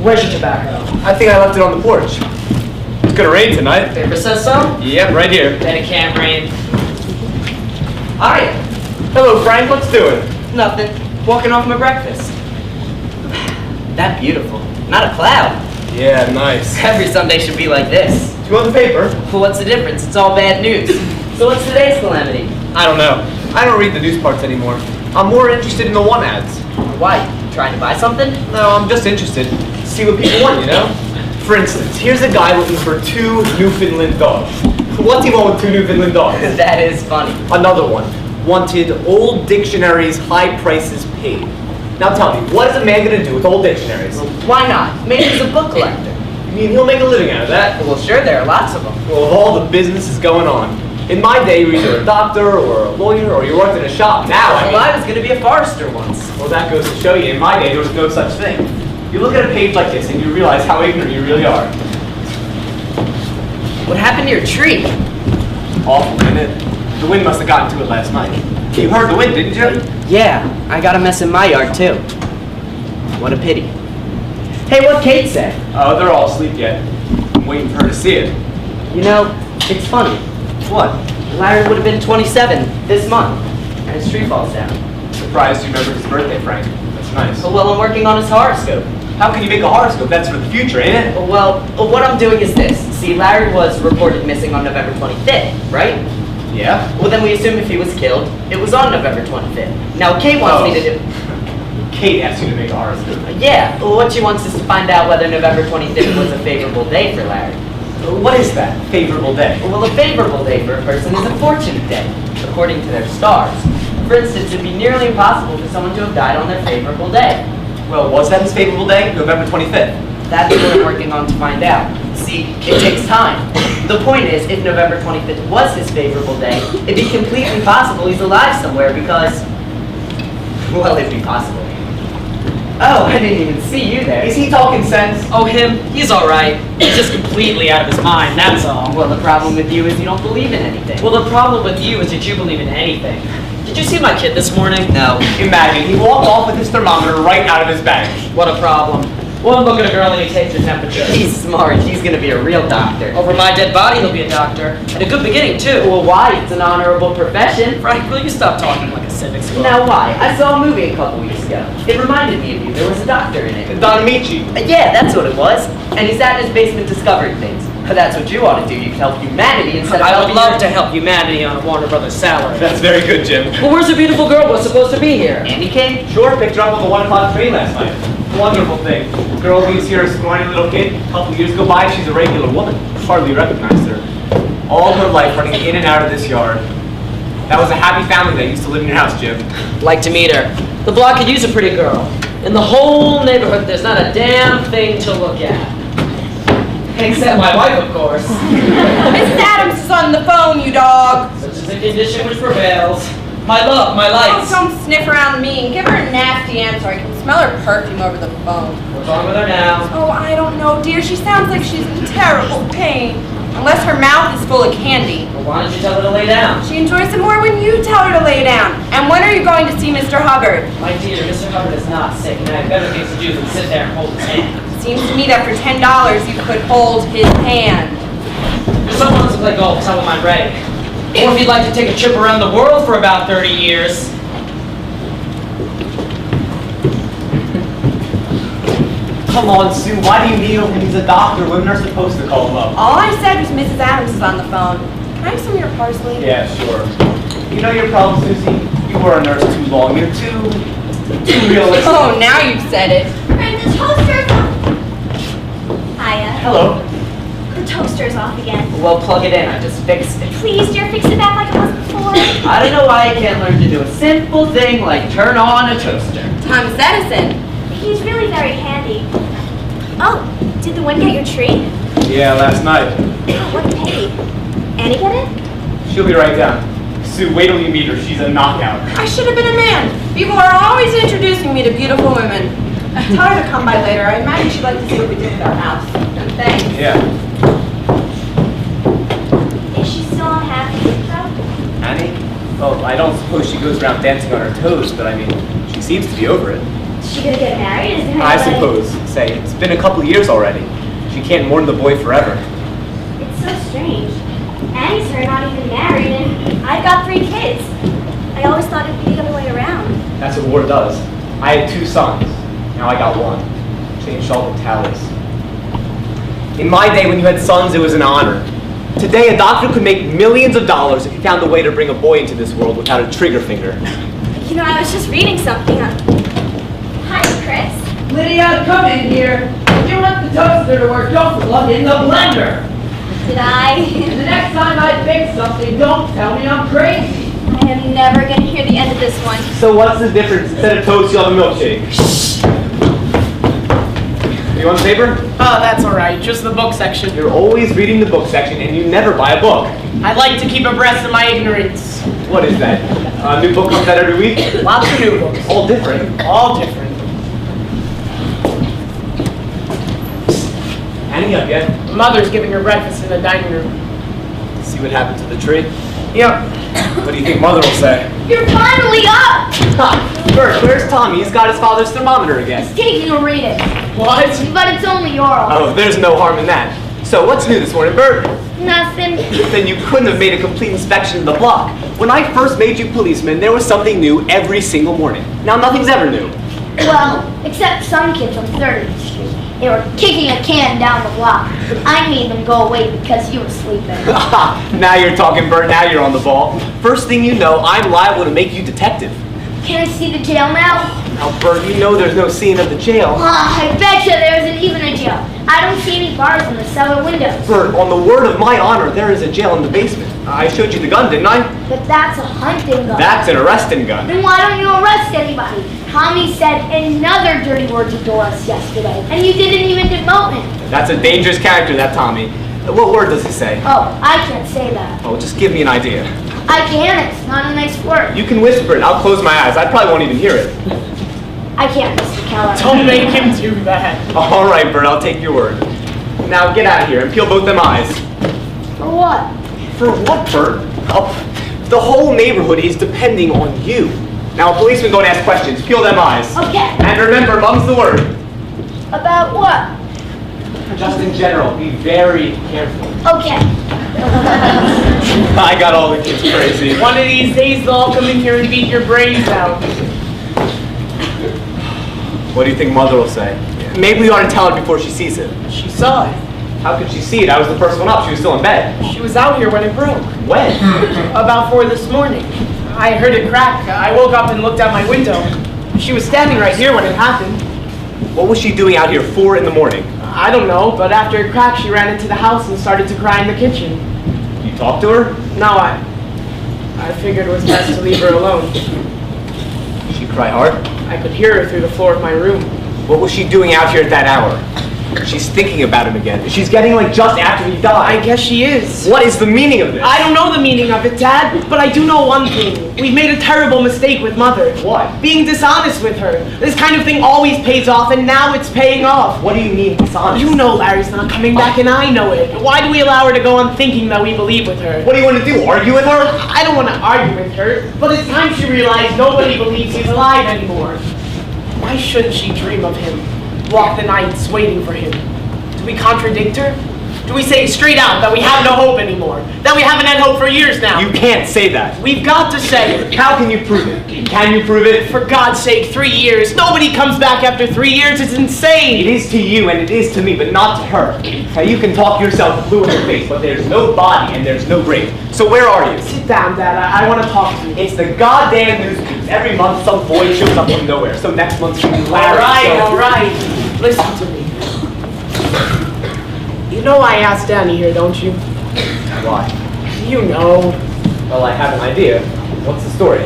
Where's your tobacco? I think I left it on the porch. It's gonna rain tonight. Paper says so? Yep, right here. Then it can't rain. Hi. Hello, Frank. What's doing? Nothing. Walking off my breakfast. That beautiful. Not a cloud. Yeah, nice. Every Sunday should be like this. Do you want the paper? Well, what's the difference? It's all bad news. So what's today's calamity? I don't know. I don't read the news parts anymore. I'm more interested in the one ads. Why? Trying to buy something? No, I'm just interested to see what people want, you know? For instance, here's a guy looking for 2 Newfoundland dogs. What's he want with 2 Newfoundland dogs? That is funny. Another one. Wanted old dictionaries, high prices paid. Now tell me, what is a man gonna do with old dictionaries? Well, why not? Maybe he's a book collector. You mean he'll make a living out of that? Well, sure, there are lots of them. Well, of all the businesses going on. In my day, you were either a doctor or a lawyer or you worked in a shop. Now, Well, I was going to be a forester once. well, that goes to show you, in my day, there was no such thing. You look at a page like this and you realize how ignorant you really are. What happened to your tree? Awful, isn't it? The wind must have gotten to it last night. You heard the wind, didn't you? Yeah, I got a mess in my yard, too. What a pity. Hey, what'd Kate say? Oh, they're all asleep yet. I'm waiting for her to see it. You know, it's funny. What? Larry would have been 27 this month, and his tree falls down. Surprised you remembered his birthday, Frank. That's nice. Oh, well, I'm working on his horoscope. How can you make a horoscope? That's for the future, ain't it? Well, what I'm doing is this. See, Larry was reported missing on November 25th, right? Yeah? Well, then we assume if he was killed, it was on November 25th. Now, Kate wants me to do... Kate asked you to make a horoscope. Yeah, well, what she wants is to find out whether November 25th was a favorable day for Larry. What is that? Favorable day? Well, a favorable day for a person is a fortunate day, according to their stars. For instance, it'd be nearly impossible for someone to have died on their favorable day. Well, was that his favorable day? November 25th. That's what I'm working on to find out. See, it takes time. The point is, if November 25th was his favorable day, it'd be completely possible he's alive somewhere because... Well, it'd be possible. Oh, I didn't even see you there. Is he talking sense? Oh, him? He's alright. He's just completely out of his mind, that's all. Well, the problem with you is you don't believe in anything. Well, the problem with you is that you believe in anything. Did you see my kid this morning? No. Imagine, he walked off with his thermometer right out of his bag. What a problem. One look at a girl and he takes her temperature. He's smart. He's gonna be a real doctor. Over my dead body, he'll be a doctor. And a good beginning, too. Well, why? It's an honorable profession. Frank, will you stop talking like a civics book? Now, why? I saw a movie a couple weeks ago. It reminded me of you. There was a doctor in it. Don Amici. Yeah, that's what it was. And he sat in his basement discovering things. But that's what you ought to do. You can help humanity instead of I would helping love your- to help humanity on a Warner Brothers salary. That's very good, Jim. Well, where's the beautiful girl was supposed to be here? Andy came? Sure, picked her up on the 1 o'clock train last night. Wonderful thing. The girl leaves here a scrawny little kid. A couple years go by, she's a regular woman. Hardly recognized her. All her life running in and out of this yard. That was a happy family that used to live in your house, Jim. Like to meet her. The block could use a pretty girl. In the whole neighborhood, there's not a damn thing to look at. Except my wife, of course. Mrs. Adams is on the phone, you dog. Such is the condition which prevails. My love, my Oh, lights. don't sniff around me and give her a nasty answer. I can smell her perfume over the phone. What's wrong with her now? Oh, I don't know, dear. She sounds like she's in terrible pain. Unless her mouth is full of candy. Well, why don't you tell her to lay down? She enjoys it more when you tell her to lay down. And when are you going to see Mr. Hubbard? My dear, Mr. Hubbard is not sick, and I have better things to do than sit there and hold his hand. Seems to me that for $10 you could hold his hand. If someone wants to play golf, tell him I'm ready. Or if you'd like to take a trip around the world for about 30 years. Come on, Sue, why do you need him? He's a doctor. Women are supposed to call him up. All I said was Mrs. Adams is on the phone. Can I have some of your parsley? Yeah, sure. You know your problem, Susie? You were a nurse too long. You're too realistic. Oh, now you've said it. Frank, the toaster's off. Hiya. Hello. The toaster's off again. Well, plug it in. I just fixed it. Please, dear, fix it back like it was before. I don't know why I can't learn to do a simple thing like turn on a toaster. Thomas Edison. He's really very handy. Oh, did the wind get your tree? Yeah, last night. Oh, what a pity. Annie get it? She'll be right down. Sue, wait till you meet her. She's a knockout. I should have been a man. People are always introducing me to beautiful women. Tell her to come by later. I imagine she'd like to see what we did with our house. And thanks. Yeah. Is she still unhappy, though? Annie? Oh, I don't suppose she goes around dancing on her toes, but I mean, she seems to be over it. Is she gonna get married? Is there I anybody- suppose. say? It's been a couple years already. She can't mourn the boy forever. It's so strange. Annie's her not even married, and I've got 3 kids. I always thought it'd be the other way around. That's what war does. I had 2 sons. Now I got 1. Changed all the tallies. In my day, when you had sons, it was an honor. Today, a doctor could make millions of dollars if he found a way to bring a boy into this world without a trigger finger. You know, I was just reading something on... Hi, Chris. Lydia, come in here. If you want the toaster to work, don't plug in the blender. Did I? And the next time I fix something, don't tell me I'm crazy. I am never going to hear the end of this one. So what's the difference? Instead of toast, you'll have a milkshake. You want the paper? Oh, that's all right. Just the book section. You're always reading the book section and you never buy a book. I like to keep abreast of my ignorance. What is that? A new book comes out every week? Lots of new books. All different. All different. Annie up yet? Mother's giving her breakfast in the dining room. See what happened to the tree? Yep. What do you think Mother will say? You're finally up! Ha! Bert, where's Tommy? He's got his father's thermometer again. Taking a reading. What? But it's only oral. Oh, there's no harm in that. So what's new this morning, Bert? Nothing. Then you couldn't have made a complete inspection of the block. When I first made you policeman, there was something new every single morning. Now nothing's ever new. Well, except some kids on 30th Street. They were kicking a can down the block. I made them go away because you were sleeping. Now you're talking, Bert. Now you're on the ball. First thing you know, I'm liable to make you detective. Can I see the jail now? Now, Bert, you know there's no scene of the jail. I betcha there isn't even a jail. I don't see any bars in the cellar windows. Bert, on the word of my honor, there is a jail in the basement. I showed you the gun, didn't I? But that's a hunting gun. That's an arresting gun. Then why don't you arrest anybody? Tommy said another dirty word to Doris yesterday, and you didn't even demote him. That's a dangerous character, that Tommy. What word does he say? Oh, I can't say that. Oh, just give me an idea. I can't. It's not a nice word. You can whisper it. I'll close my eyes. I probably won't even hear it. I can't, Mr. Keller. Don't make him do that. All right, Bert, I'll take your word. Now get out of here and peel both them eyes. For what? For what, Bert? Oh, the whole neighborhood is depending on you. Now, a policeman don't ask questions. Peel them eyes. Okay. And remember, mum's the word. About what? Just in general, be very careful. Okay. I got all the kids crazy. One of these days they'll all come in here and beat your brains out. What do you think Mother will say? Maybe we ought to tell her before she sees it. She saw it. How could she see it? I was the first one up. She was still in bed. She was out here when it broke. When? About 4 this morning. I heard it crack. I woke up and looked out my window. She was standing right here when it happened. What was she doing out here 4 in the morning? I don't know, but after it cracked, she ran into the house and started to cry in the kitchen. You talked to her? No, I figured it was best to leave her alone. Did she cry hard? I could hear her through the floor of my room. What was she doing out here at that hour? She's thinking about him again. She's getting like just after he died. I guess she is. What is the meaning of this? I don't know the meaning of it, Dad, but I do know one thing. We've made a terrible mistake with Mother. What? Being dishonest with her. This kind of thing always pays off, and now it's paying off. What do you mean dishonest? You know Larry's not coming back, and I know it. Why do we allow her to go on thinking that we believe with her? What do you want to do? Argue with her? I don't want to argue with her, but it's time she realized nobody believes he's alive anymore. Why shouldn't she dream of him? Walk the nights waiting for him? Do we contradict her? Do we say straight out that we have no hope anymore? That we haven't had hope for years now? You can't say that. We've got to say it. How can you prove it? Can you prove it? For God's sake, 3 years. Nobody comes back after 3 years. It's It insane. is to you and it is to me, but not to her. Now you can talk yourself blue in the face, but there's no body and there's no grave. So where are you? Sit down, Dad. I want to talk to you. It's the goddamn news. Every month some boy shows up from nowhere. So next month she'll be Larry. All right. Listen to me. You know I asked Danny here, don't you? Why? You know. Well, I have an idea. What's the story?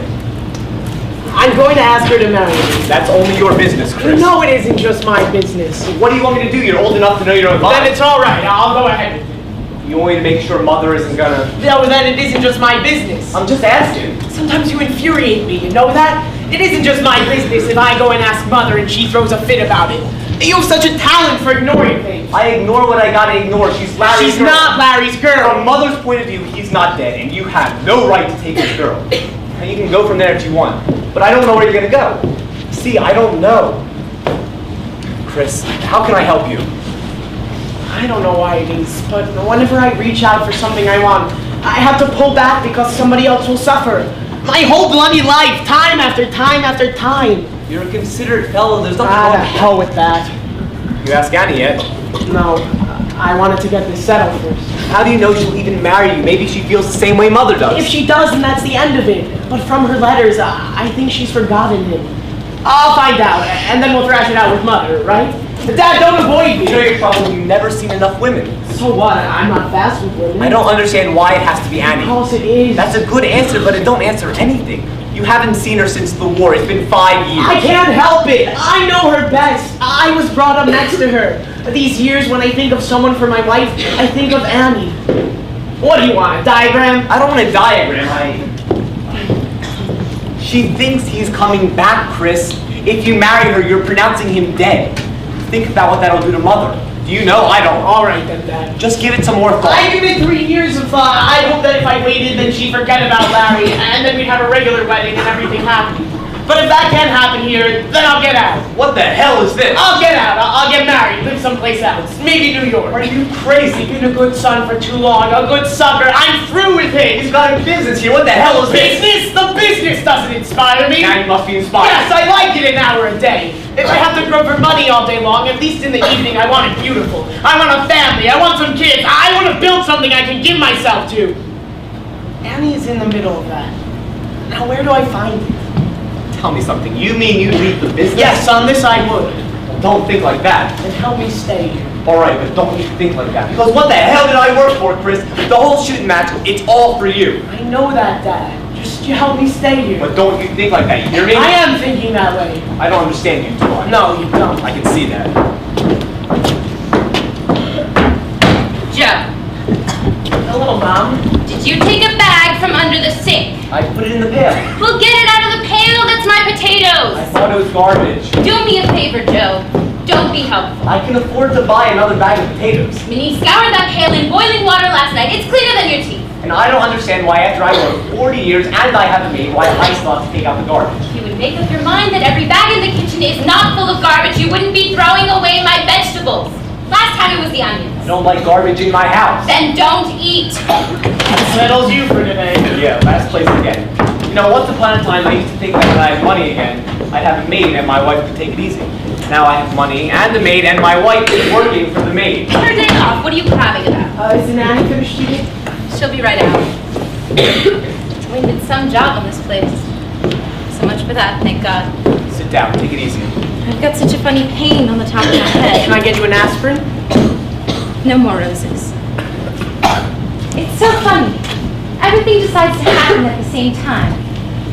I'm going to ask her to marry me. That's only your business, Chris. No, it isn't just my business. What do you want me to do? You're old enough to know your own Then mind. it's all right. I'll go ahead with it. You want me to make sure Mother isn't gonna... No, then it isn't just my business. I'm just asking. Sometimes you infuriate me, you know that? It isn't just my business if I go and ask Mother and she throws a fit about it. You have such a talent for ignoring things. I ignore what I gotta ignore. She's Larry's She's girl. not Larry's girl. From Mother's point of view, he's not dead, and you have no right to take his girl. Now you can go from there if you want, but I don't know where you're gonna go. See, I don't know. Chris. How can I help you? I don't know why it is, but whenever I reach out for something I want, I have to pull back because somebody else will suffer. My whole bloody life, time after time after time. You're a considerate fellow. There's nothing Ah, wrong the with hell with that. you. Ask Annie yet? No, I wanted to get this settled first. How do you know she'll even marry you? Maybe she feels the same way Mother does. If she does, then that's the end of it. But from her letters, I think she's forgotten him. I'll find out, and then we'll thrash it out with Mother, right? Dad, don't avoid You know me. you're probably never seen enough women. So what? I'm not fast with women. I don't understand why it has to be Annie. Because it is. That's a good answer, but it don't answer anything. You haven't seen her since the war. It's been 5 years. I can't help it. I know her best. I was brought up next to her. These years, when I think of someone for my wife, I think of Annie. What do you want, a diagram? I don't want a diagram. She thinks he's coming back, Chris. If you marry her, you're pronouncing him dead. Think about what that'll do to Mother. Do you know? I don't. All right then, Dad. Just give it some more thought. I give it 3 years of thought. I hope that if I waited, then she'd forget about Larry, and then we'd have a regular wedding and everything happy. But if that can't happen here, then I'll get out. What the hell is this? I'll get out. I'll get married, live someplace else. Maybe New York. Are you crazy? He's been a good son for too long, a good sucker. I'm through with him. He's got a business here. What the hell is this? Business? The business doesn't inspire me. Now you must be inspired. Yes, I like it an hour a day. If I have to grow for money all day long, at least in the evening I want it beautiful. I want a family. I want some kids. I want to build something I can give myself to. Annie is in the middle of that. Now where do I find it? Tell me something. You mean you'd leave the business? Yes, on this I would. Don't think like that. And help me stay here. Alright, but don't you think like that. Because what the hell did I work for, Chris? The whole shooting match, it's all for you. I know that, Dad. Just you help me stay here. But don't you think like that, you hear me? I am thinking that way. I don't understand you, do I? No, you don't. I can see that. Joe, Hello, Mom. did you take a bag from under the sink? I put it in the pail. Well, get it out of the pail, that's my I potatoes! thought it was garbage. Do me a favor, Joe. Don't be helpful. I can afford to buy another bag of potatoes. Minnie scoured that pail in boiling water last night. It's cleaner than your teeth. And I don't understand why after I worked 40 years and I have a maid, why I still have to take out the garbage. If you would make up your mind that every bag in the kitchen is not full of garbage, you wouldn't be throwing away my vegetables. Last time it was the onions. I don't like garbage in my house. Then don't eat. That settles you for today. Yeah, last place again. You know, once upon a time I used to think that when I had money again, I'd have a maid and my wife could take it easy. Now I have money and a maid and my wife is working for the maid. Her day off, what are you crabbing about? Isn't Annie finished eating? She'll be right out. We did some job on this place. So much for that, thank God. Sit down, take it easy. I've got such a funny pain on the top of my head. Can I get you an aspirin? No more roses. It's so funny. Everything decides to happen at the same time.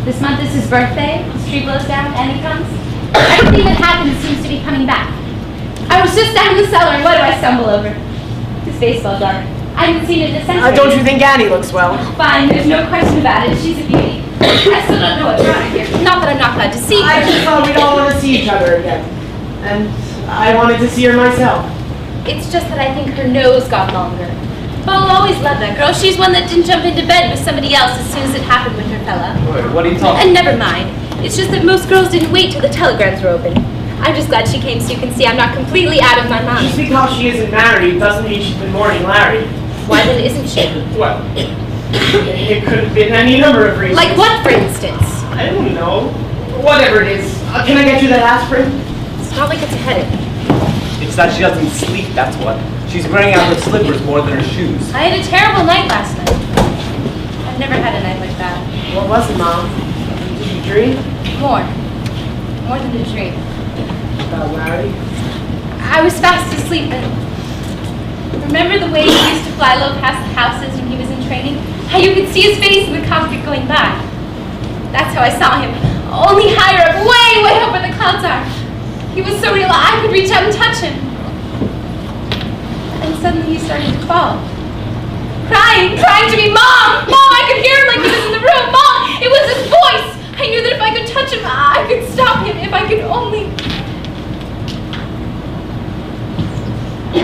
This month is his birthday, his tree blows down, and he comes. Everything that happens seems to be coming back. I was just down in the cellar, and what do I stumble over? His baseball glove. I haven't seen it in a century. Don't you think Annie looks well? Fine, there's no question about it. She's a beauty. I still don't know what's wrong here. Not that I'm not glad to see her. I just thought we'd all want to see each other again. And I wanted to see her myself. It's just that I think her nose got longer. Bo always loved that girl. She's one that didn't jump into bed with somebody else as soon as it happened with her fella. Wait, what are you talking And never mind. It's just that most girls didn't wait till the telegrams were open. I'm just glad she came so you can see I'm not completely out of my Just mind. because she isn't married doesn't mean she's been mourning Larry. Why then isn't she? Well, it could have been any number of reasons. Like what, for instance? I don't know. Whatever it is. Can I get you that aspirin? It's not like it's a headache. It's that she doesn't sleep, that's what. She's wearing out her slippers more than her shoes. I had a terrible night last night. I've never had a night like that. What was it, Mom? Did you dream More. More than a dream. about Larry? I was fast asleep and remember the way he used to fly low past the houses when he was in training? How you could see his face in the cockpit going by. That's how I saw him. Only higher up, way, way up where the clouds are. He was so real I could reach out and touch him. And suddenly he started to fall. Crying to me, Mom! Mom, I could hear him like he was in the room. Mom, it was his voice. I knew that if I could touch him, I could stop him. If I could only...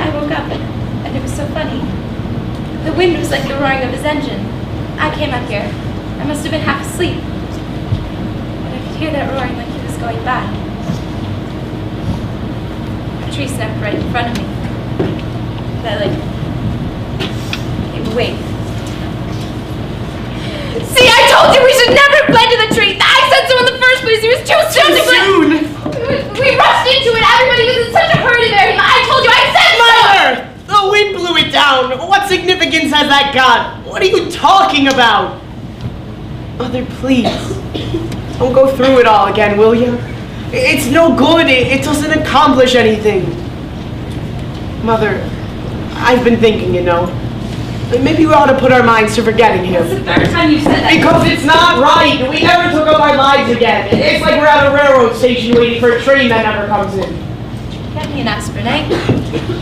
I woke up and it was so funny. The wind was like the roaring of his engine. I came up here. I must have been half asleep. But I could hear that roaring like he was going by. A tree snapped right in front of me. But hey, but wait. See, I told you we should never have planted the tree. I said so in the first place. It was too soon to plant. We rushed into it. Everybody was in such a hurry to bury him. I told you. I said so. Mother! The wind blew it down. What significance has that got? What are you talking about? Mother, please. Don't go through it all again, will you? It's no good. It doesn't accomplish anything. Mother, I've been thinking, you know. Maybe we ought to put our minds to forgetting him. That's the third time you've said that. Because it's not right. We never took up our lives again. It's like we're at a railroad station waiting for a train that never comes in. Get me an aspirin, eh?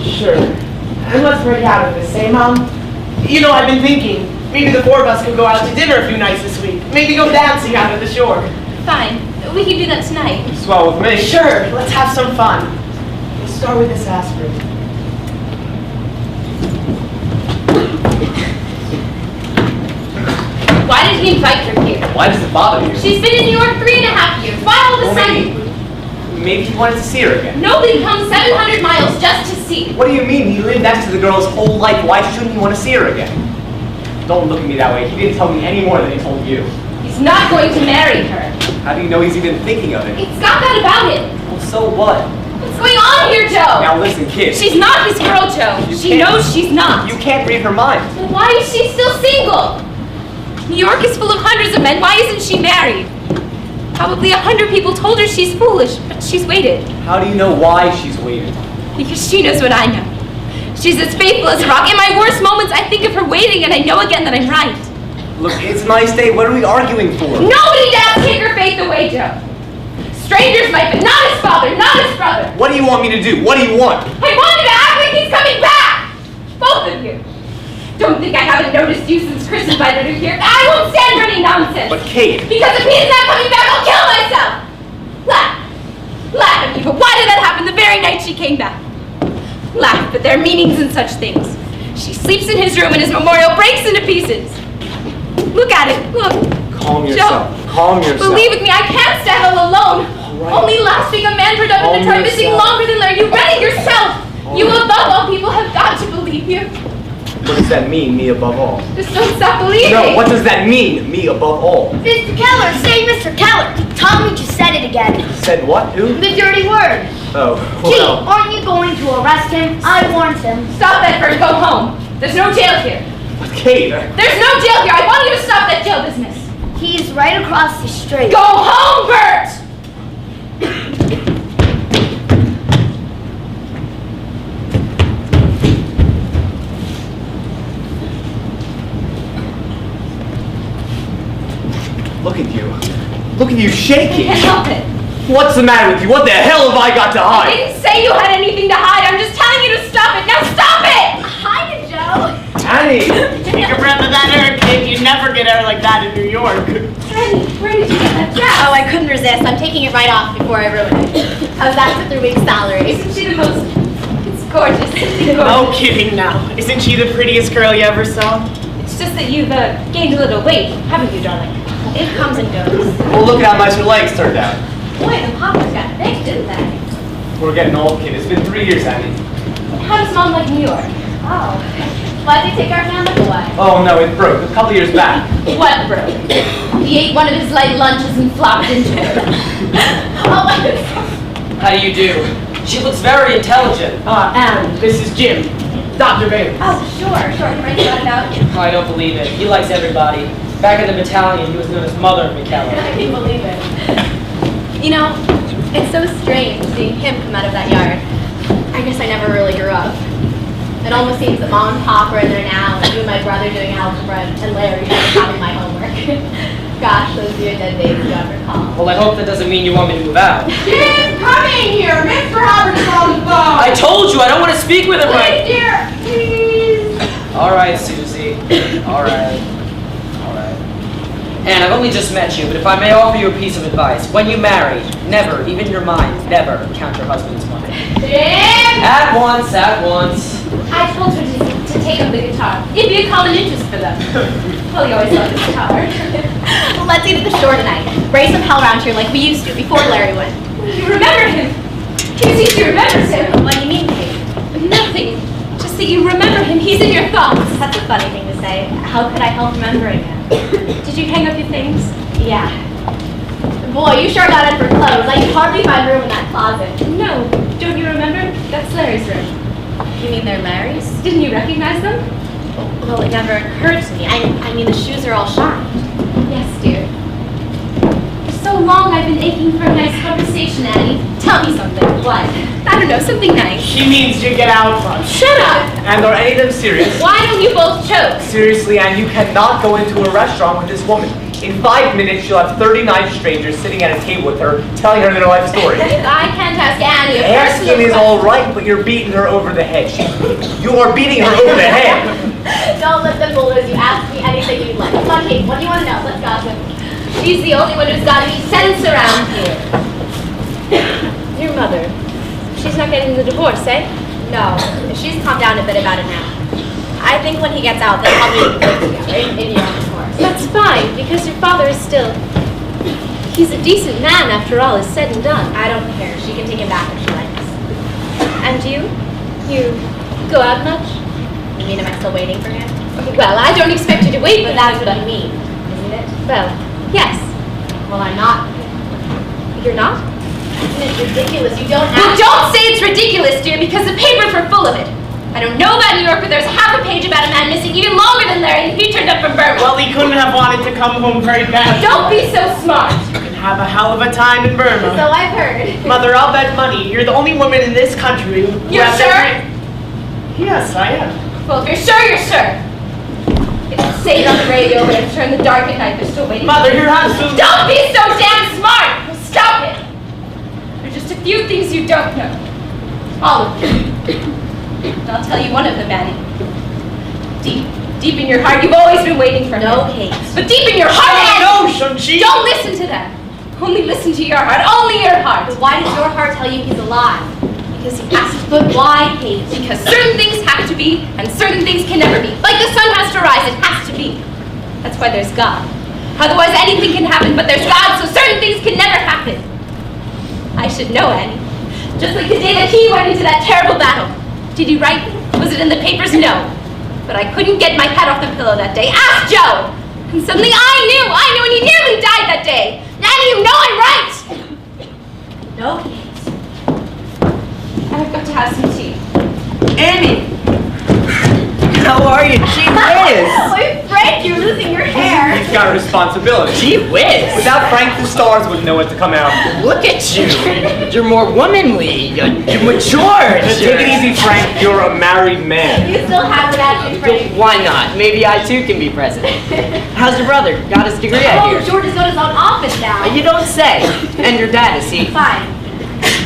Sure. And let's break out of this, eh, Mom? You know, I've been thinking, maybe the four of us could go out to dinner a few nights this week. Maybe go dancing out of the shore. Fine. We can do that tonight. Swell with me. Sure, let's have some fun. We'll start with this aspirin. Why did he invite her here? Why does it bother you? She's been in New York 3.5 years. Why all of a sudden? Maybe he wanted to see her again. Nobody comes 700 miles just to see. What do you mean? He lived next to the girl his whole life. Why shouldn't he want to see her again? Don't look at me that way. He didn't tell me any more than he told you. He's not going to marry her. How do you know he's even thinking of it? It's got that about it. Well, so what? What's going on here, Joe? Now listen, kid. She's not his girl, Joe. You She can't- knows she's not. You can't read her mind. Then why is she still single? New York is full of hundreds of men. Why isn't she married? Probably 100 people told her she's foolish, but she's waited. How do you know why she's waiting? Because she knows what I know. She's as faithful as a rock. In my worst moments, I think of her waiting, and I know again that I'm right. Look, it's a nice day. What are we arguing for? Nobody dares take her faith away, Joe. Strangers might, but not his father, not his brother. What do you want me to do? What do you want? I want you to act like he's coming back! Both of you. Don't think I haven't noticed you since Chris invited her here. I won't stand for any nonsense. But Kate. Because if he's not coming back, I'll kill myself! Laugh. Laugh at me, but why did that happen the very night she came back? Laugh, but there are meanings in such things. She sleeps in his room and his memorial breaks into pieces. Look at it, look. Calm yourself. Joe, Calm yourself. believe with me, I can't stand all alone. right. Only last week a man turned up in the Calm car missing yourself. longer than Larry. You read it yourself. You above all people have got to believe you. What does that mean, me above all? Just don't stop believing. No, what does that mean, me above all? Mr. Keller, say Mr. Keller. Tommy just said it again. Said what? Who? The dirty word. Oh, Gee, well. aren't you going to arrest him? I warned him. Stop that, Bert. Go home. There's no jail here. But Kate. There's no jail here. I want you to stop that jail business. He's right across the street. Go home, Bert! Look at you. Look at you I shaking. can't help it. What's the matter with you? What the hell have I got to I hide? didn't say you had anything to hide. I'm just telling you to stop it. Now stop it! Hiya, Joe. Annie! Take a breath of that air, kid. You never get air like that in New York. Annie, where did you get that dress? Oh, I couldn't resist. I'm taking it right off before I ruin it. I was asked for 3 weeks' salary. Isn't she the most... It's gorgeous. No kidding now. Isn't she the prettiest girl you ever saw? It's just that you've gained a little weight, haven't you, darling? It comes and goes. Well, look at how nice her legs turned out. Boy, the poppers got big, didn't they? We're getting old, kid. It's been 3 years, Annie. How does Mom like New York? Oh. Why'd they take our family away? Oh, no, it broke. A couple years back. What, bro? He ate one of his light lunches and flopped into it. Oh, what? How do you do? She looks very intelligent. And this is Jim. Dr. Bailey. Oh, sure. Can I write that out? I don't believe it. He likes everybody. Back in the battalion, he was known as Mother McKellar. I can't believe it. You know, it's so strange seeing him come out of that yard. I guess I never really grew up. It almost seems that Mom and Pop are in there now, and you and my brother doing algebra, and Larry having my homework. Gosh, those dear dead days do I recall. Well, I hope that doesn't mean you want me to move out. Jim, come in here. Mr. Roberts on the phone. I told you I don't want to speak with him right. dear, please. All right, Susie. All right. And I've only just met you, but if I may offer you a piece of advice, when you marry, never, even in your mind, never count your husband's money. Jim! At once. I told her to take up the guitar. It'd be a common interest for them. Well, you always loved the guitar. Well, let's eat at the shore tonight. Raise some hell around here like we used to before Larry went. You remember him. You see, she remembers him. What do you mean you remember him. He's in your thoughts. That's a funny thing to say. How could I help remembering him? Did you hang up your things? Yeah. Boy, you sure got in for clothes. I could hardly find room in that closet. No. Don't you remember? That's Larry's room. You mean they're Mary's? Didn't you recognize them? Well, it never occurred to me. I mean, the shoes are all shined. Yes, dear. For so long I've been aching for a nice conversation, Annie. Tell me something. What? I don't know, something nice. She means you get out front. Shut up! And are any of them serious? Why don't you both choke? Seriously, and you cannot go into a restaurant with this woman. In 5 minutes, she'll have 39 strangers sitting at a table with her, telling her their life story. If I can't ask Annie a Asking personal is question- all right, but you're beating her over the head. You are beating her over the head. Don't let them bullies you. Ask me anything you'd like. Come on, Kate. What do you want to know? Let's gossip. She's the only one who's got any sense around here. Your mother. She's not getting the divorce, eh? No, she's calmed down a bit about it now. I think when he gets out, they'll probably live together in New York, of course. That's fine, because your father is still... He's a decent man after all is said and done. I don't care. She can take him back if she likes. And you? You go out much? You mean, am I still waiting for him? Well, I don't expect you to wait, But that's what you mean, isn't it? Well, yes. Well, I'm not. You're not? Isn't it ridiculous? You don't Well, ask. don't say it's ridiculous, dear, because the papers were full of it. I don't know about New York, but there's half a page about a man missing even longer than Larry, and he turned up from Burma. Well, he couldn't have wanted to come home very bad. Don't be so smart. You can have a hell of a time in So Burma. I've heard. Mother, I'll bet money. You're the only woman in this country who You're has sure? every- Yes, I am. Well, if you're sure, you're sure. It's say it on the radio, but I'm sure in the dark at night they're still waiting. Mother, you're absolutely... Don't be so damn smart! Stop it! There are just a few things you don't know. All of them. And I'll tell you one of them, Annie. Deep in your heart, you've always been waiting for No, him. Kate. But deep in your heart, Annie, No, Shun-Chi! don't listen to them. Only listen to your heart. Only your heart. But why does your heart tell you he's alive? Because he has to. But why, Kate? Because certain things have to be, and certain things can never be. Like the sun has to rise, it has to be. That's why there's God. Otherwise, anything can happen, but there's God, so certain things can never happen. I should know, Annie. Just like the day that he went into that terrible battle. Did he write? Was it in the papers? No. But I couldn't get my head off the pillow that day. Ask Joe! And suddenly I knew, and he nearly died that day. Annie, you know I'm right! No, Kate. I've got to have some tea. Annie! How are you? Gee whiz! Wait, Frank, you're losing your hair. He's got a responsibility. Gee whiz! Without Frank, the stars wouldn't know when to come out. Look at you! You're more womanly. You're matured. Take it easy, Frank. You're a married man. You still have it at you, Frank. Why not? Maybe I too can be president. How's your brother? Got his degree, I Oh, hear. George has got his own office now. You don't say. And your dad, is he? Fine.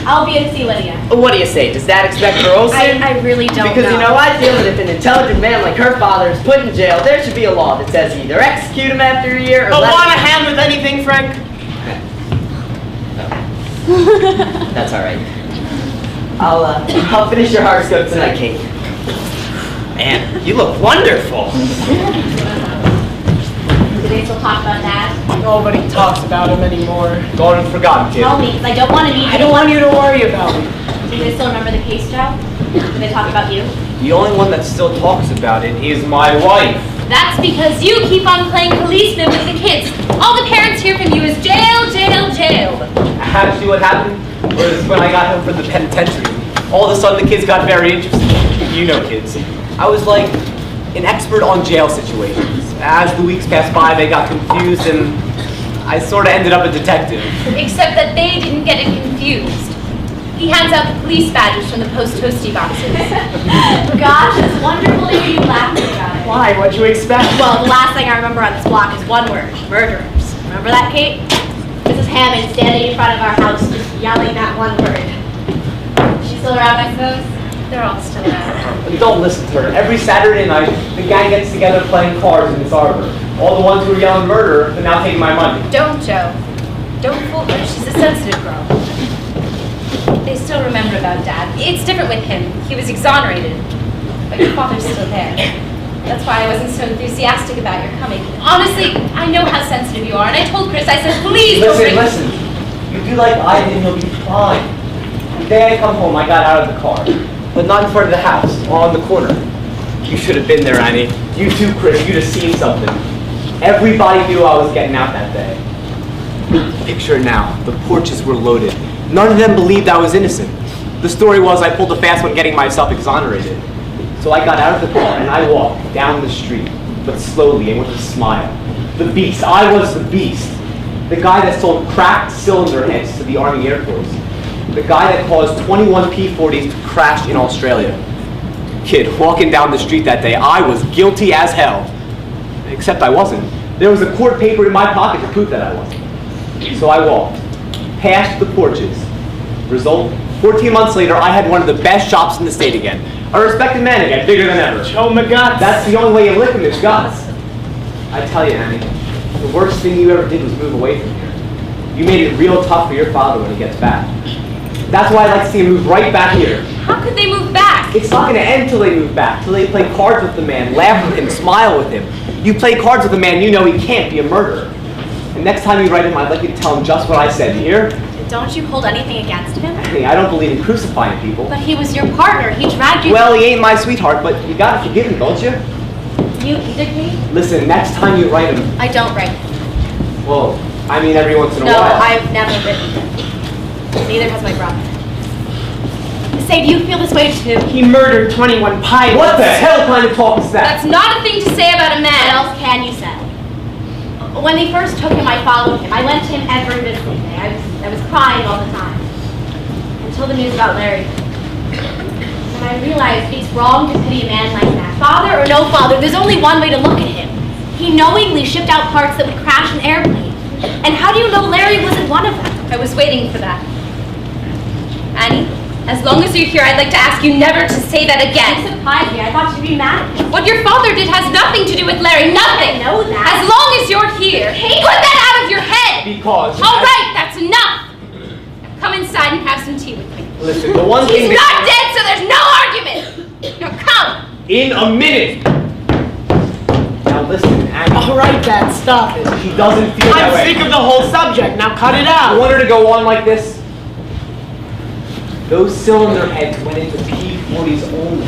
I'll be in to see Lydia. What do you say? Does Dad expect her Olsen? I really don't Because you know, I feel that if an intelligent man like her father is put in jail, there should be a law that says either execute him after a year or Oh, let want a hand with anything, Frank? That's all right. I'll finish your horoscope tonight, Kate. Man, you look wonderful. Do they still talk about Dad? Nobody talks about him anymore. Gone and forgotten, kid. Tell me, because I don't want to meet I don't want you to worry about him. Do they still remember the case, Joe? Do they talk about you? The only one that still talks about it is my wife. That's because you keep on playing policeman with the kids. All the parents hear from you is jail, jail, jail. Actually, what happened was when I got home from the penitentiary, all of a sudden the kids got very interested. You know kids. I was like an expert on jail situations. As the weeks passed by, they got confused and I sort of ended up a detective. Except that they didn't get it confused. He hands out the police badges from the post toasty boxes. Gosh, it's wonderful to hear you laughing about it. Why? What'd you expect? Well, the last thing I remember on this block is one word, murderers. Remember that, Kate? Mrs. Hammond standing in front of our house just yelling that one word. She's still around, I suppose? They're all still around. And don't listen to her. Every Saturday night, the gang gets together playing cards in this arbor. All the ones who were yelling murder are now taking my money. Don't, Joe. Don't fool her. She's a sensitive girl. They still remember about Dad. It's different with him. He was exonerated. But your father's still there. That's why I wasn't so enthusiastic about your coming. Honestly, I know how sensitive you are, and I told Chris, I said, please don't bring... Listen. You do like I did, you'll be fine. The day I come home, I got out of the car. But not in front of the house, on the corner. You should have been there, Annie. You too, Chris. You'd have seen something. Everybody knew I was getting out that day. Picture it now. The porches were loaded. None of them believed I was innocent. The story was I pulled a fast one getting myself exonerated. So I got out of the car and I walked down the street, but slowly and with a smile. The beast. I was the beast. The guy that sold cracked cylinder heads to the Army Air Force. The guy that caused 21 P-40s to crash in Australia. Kid, walking down the street that day, I was guilty as hell. Except I wasn't. There was a court paper in my pocket to prove that I wasn't. So I walked, past the porches. Result, 14 months later, I had one of the best shops in the state again. A respected man again, bigger than ever. Show me guts. That's the only way you lick him is guts. I tell you, Annie, the worst thing you ever did was move away from here. You made it real tough for your father when he gets back. That's why I'd like to see him move right back here. How could they move back? It's not going to end till they move back, till they play cards with the man, laugh with him, smile with him. You play cards with a man, you know he can't be a murderer. And next time you write him, I'd like you to tell him just what I said, here. Don't you hold anything against him? Hey, I don't believe in crucifying people. But he was your partner. He dragged you. Well, he ain't my sweetheart, but you gotta forgive him, don't you? You dig me? Listen, next time you write him, I don't write. well, I mean every once in a No, while. I've never written him. Neither has my brother. Say, do you feel this way too? He murdered 21 pilots. What the hell kind of talk is that? That's not a thing to say about a What man. else can you say? When they first took him, I followed him. I went to him every visiting day. I was crying all the time. Until the news about Larry. And I realized it's wrong to pity a man like that. Father or no father, there's only one way to look at him. He knowingly shipped out parts that would crash an airplane. And how do you know Larry wasn't one of them? I was waiting for that. Annie, as long as you're here, I'd like to ask you never to say that You again. surprised me. I thought you'd be mad at me. What your father did has nothing to do with Larry, nothing. I know that. As long as you're here, put that out of your head. Because... All right, that's enough. Now come inside and have some tea with me. Listen, the one He's thing not dead, so there's no argument. Now come. in a minute. Now listen, Annie. All right, Dad, stop it. He doesn't feel that I'm way. sick of the whole subject. Now cut it You out. want her to go on like this? Those cylinder heads went into P-40s only.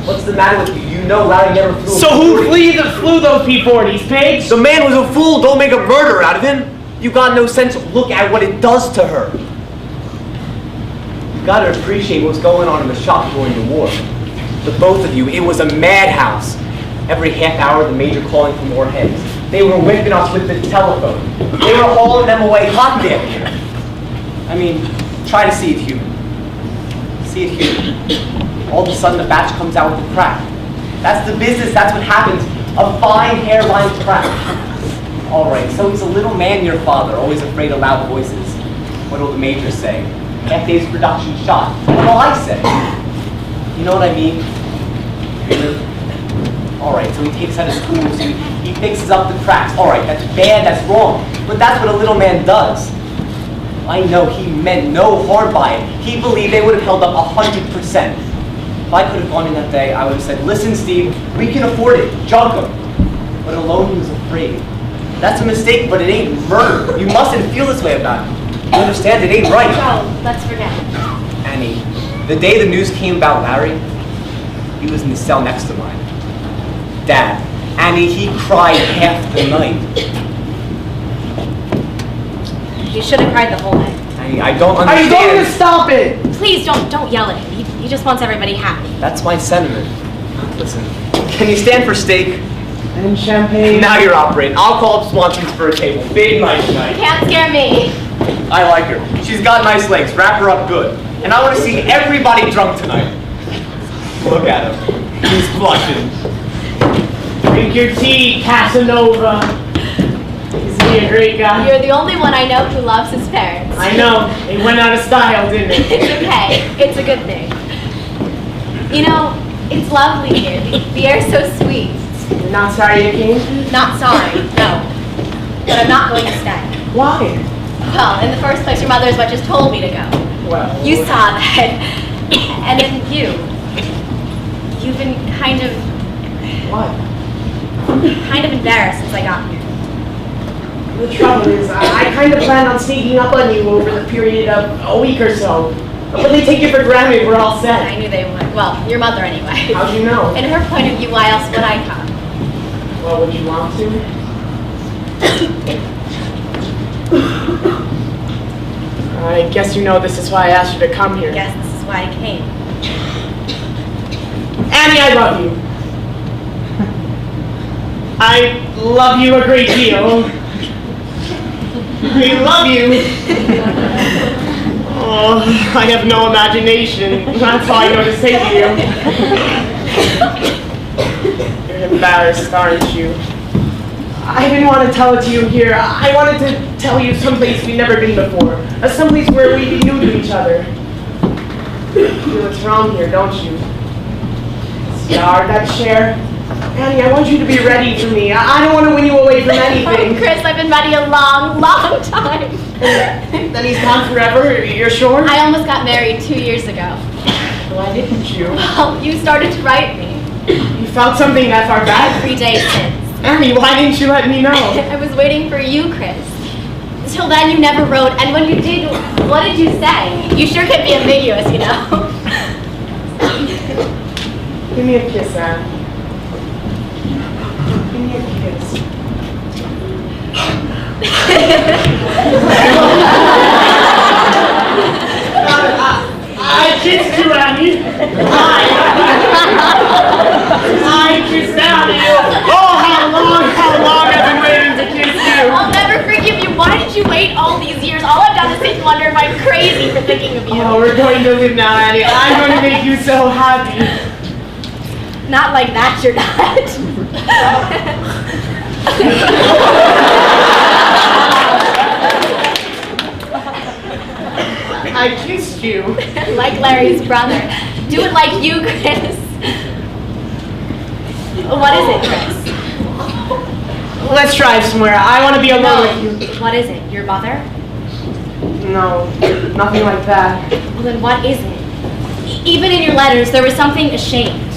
What's the matter with you? You know Larry never flew a So who P-40. flew those P-40s, pigs? The man was a fool. Don't make a murderer out of him. You got no sense. Look at what it does to her. You gotta appreciate what's going on in the shop during the war. The both of you, it was a madhouse. Every half hour, the major calling for more heads. They were whipping us with the telephone. They were hauling them away hot damn here. I mean, try to see it human. See it human. All of a sudden, the batch comes out with a crack. That's the business. That's what happens. A fine hairline crack. All right, so he's a little man, your father, always afraid of loud voices. What will the major say? Half day's production shot. What'll I say? You know what I mean? All right, so he takes out his tools, he fixes up the cracks. All right, that's bad, that's wrong. But that's what a little man does. I know he meant no harm by it. He believed they would have held up 100%. If I could have gone in that day, I would have said, listen, Steve, we can afford it. Junk him. But alone he was afraid. That's a mistake, but it ain't murder. You mustn't feel this way about it. You understand? It ain't right. So, let's forget it. Annie, the day the news came about Larry, he was in the cell next to mine. Dad, Annie, he cried half the night. You should have cried the whole night. Annie, I don't Are you going to understand. stop it? Please don't yell at him. He just wants everybody happy. That's my sentiment. Listen, can you stand for steak? And champagne. Now you're operating. I'll call up Swanson's for a table. Big night tonight. Can't scare me. I like her. She's got nice legs. Wrap her up good. And I want to see everybody drunk tonight. Look at him. He's blushing. Drink your tea, Casanova. Isn't he a great guy? You're the only one I know who loves his parents. I know. They went out of style, didn't It's they? okay. It's a good thing. You know, it's lovely here. The air's so sweet. You're not sorry you came? Not sorry, no. But I'm not going to stay. Why? Well, in the first place, your mother is what just told me to go. Well, You saw that. And then you've been kind of embarrassed since I got here. the trouble is, I kind of planned on sneaking up on you over the period of a week or so. When they take you for granted, we're all I set. knew they would. Well, your mother anyway. How'd you know? In her point of view, why else would I come? Well, would you want to? I guess you know this is why I asked you to come here. Guess this is why I came. Annie, I love you. I love you a great deal. We love you. Oh, I have no imagination. That's all I know to say to you. You're embarrassed, aren't you? I didn't want to tell it to you here. I wanted to tell you someplace we've never been before. Someplace where we'd be new to each other. You feel it's wrong here, don't you? Star, that chair. Annie, I want you to be ready for me. I don't want to win you away from Oh, anything. Chris, I've been ready a long, long time. Then he's gone forever, you're sure? I almost got married 2 years ago. Why didn't you? Well, you started to write me. You felt something that far back? 3 days since. Annie, why didn't you let me know? I was waiting for you, Chris. Until then, you never wrote, and when you did, what did you say? You sure can be ambiguous, you know. Give me a kiss, Anne. Give me a kiss. I kissed you, Annie. I kissed Annie. Oh, how long I've been waiting to kiss you. I'll never forgive you. Why did you wait all these years? All I've done is sit and wonder if I'm crazy for thinking of you. Oh, we're going to live now, Annie. I'm going to make you so happy. Not like that, you're not. I kissed you. Like Larry's brother. Do it like you, Chris. What is it, Chris? Let's drive somewhere. I want to be alone with you. What is it? Your mother? No, nothing like that. Well, then what is it? Even in your letters, there was something ashamed.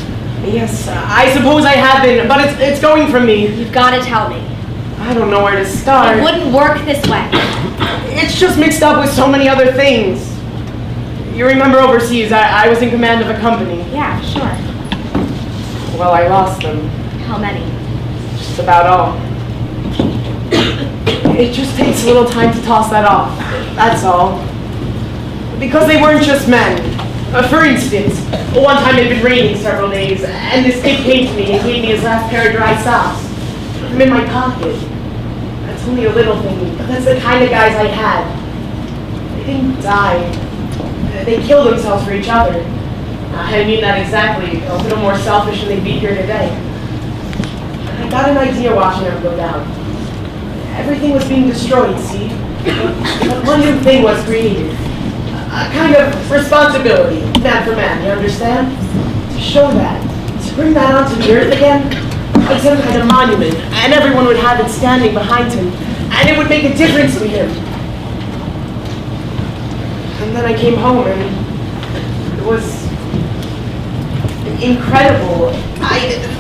Yes, I suppose I have been, but it's going from me. You've got to tell me. I don't know where to start. It wouldn't work this way. It's just mixed up with so many other things. You remember overseas, I was in command of a company. Yeah, sure. Well, I lost them. How many? Just about all. It just takes a little time to toss that off. That's all. Because they weren't just men. For instance, one time it had been raining several days, and this kid came to me and gave me his last pair of dry socks. Put them in my pocket. That's only a little thing, but that's the kind of guys I had. They didn't die. They killed themselves for each other. I mean that exactly. A little more selfish than they'd be here today. I got an idea watching them go down. Everything was being destroyed, see? But one new thing was created. A kind of responsibility, man for man, you understand? To show that, to bring that onto the earth again, like some kind of monument, and everyone would have it standing behind him, and it would make a difference to him. And then I came home, and it was incredible.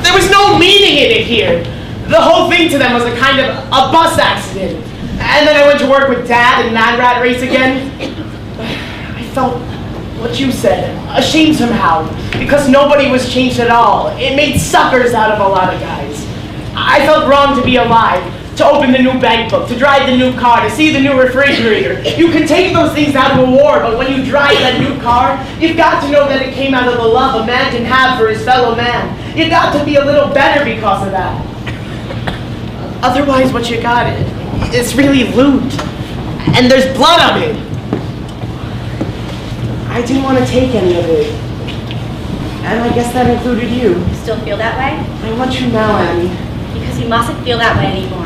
There was no meaning in it here. The whole thing to them was a kind of a bus accident. And then I went to work with Dad and Mad Rat Race again. I felt what you said, ashamed somehow, because nobody was changed at all. It made suckers out of a lot of guys. I felt wrong to be alive, to open the new bank book, to drive the new car, to see the new refrigerator. You can take those things out of a war, but when you drive that new car, you've got to know that it came out of the love a man can have for his fellow man. You've got to be a little better because of that. Otherwise, what you got is really loot, and there's blood on it. I didn't want to take any of it, and I guess that included you. You still feel that way? I want you now, Annie. Because you mustn't feel that way anymore.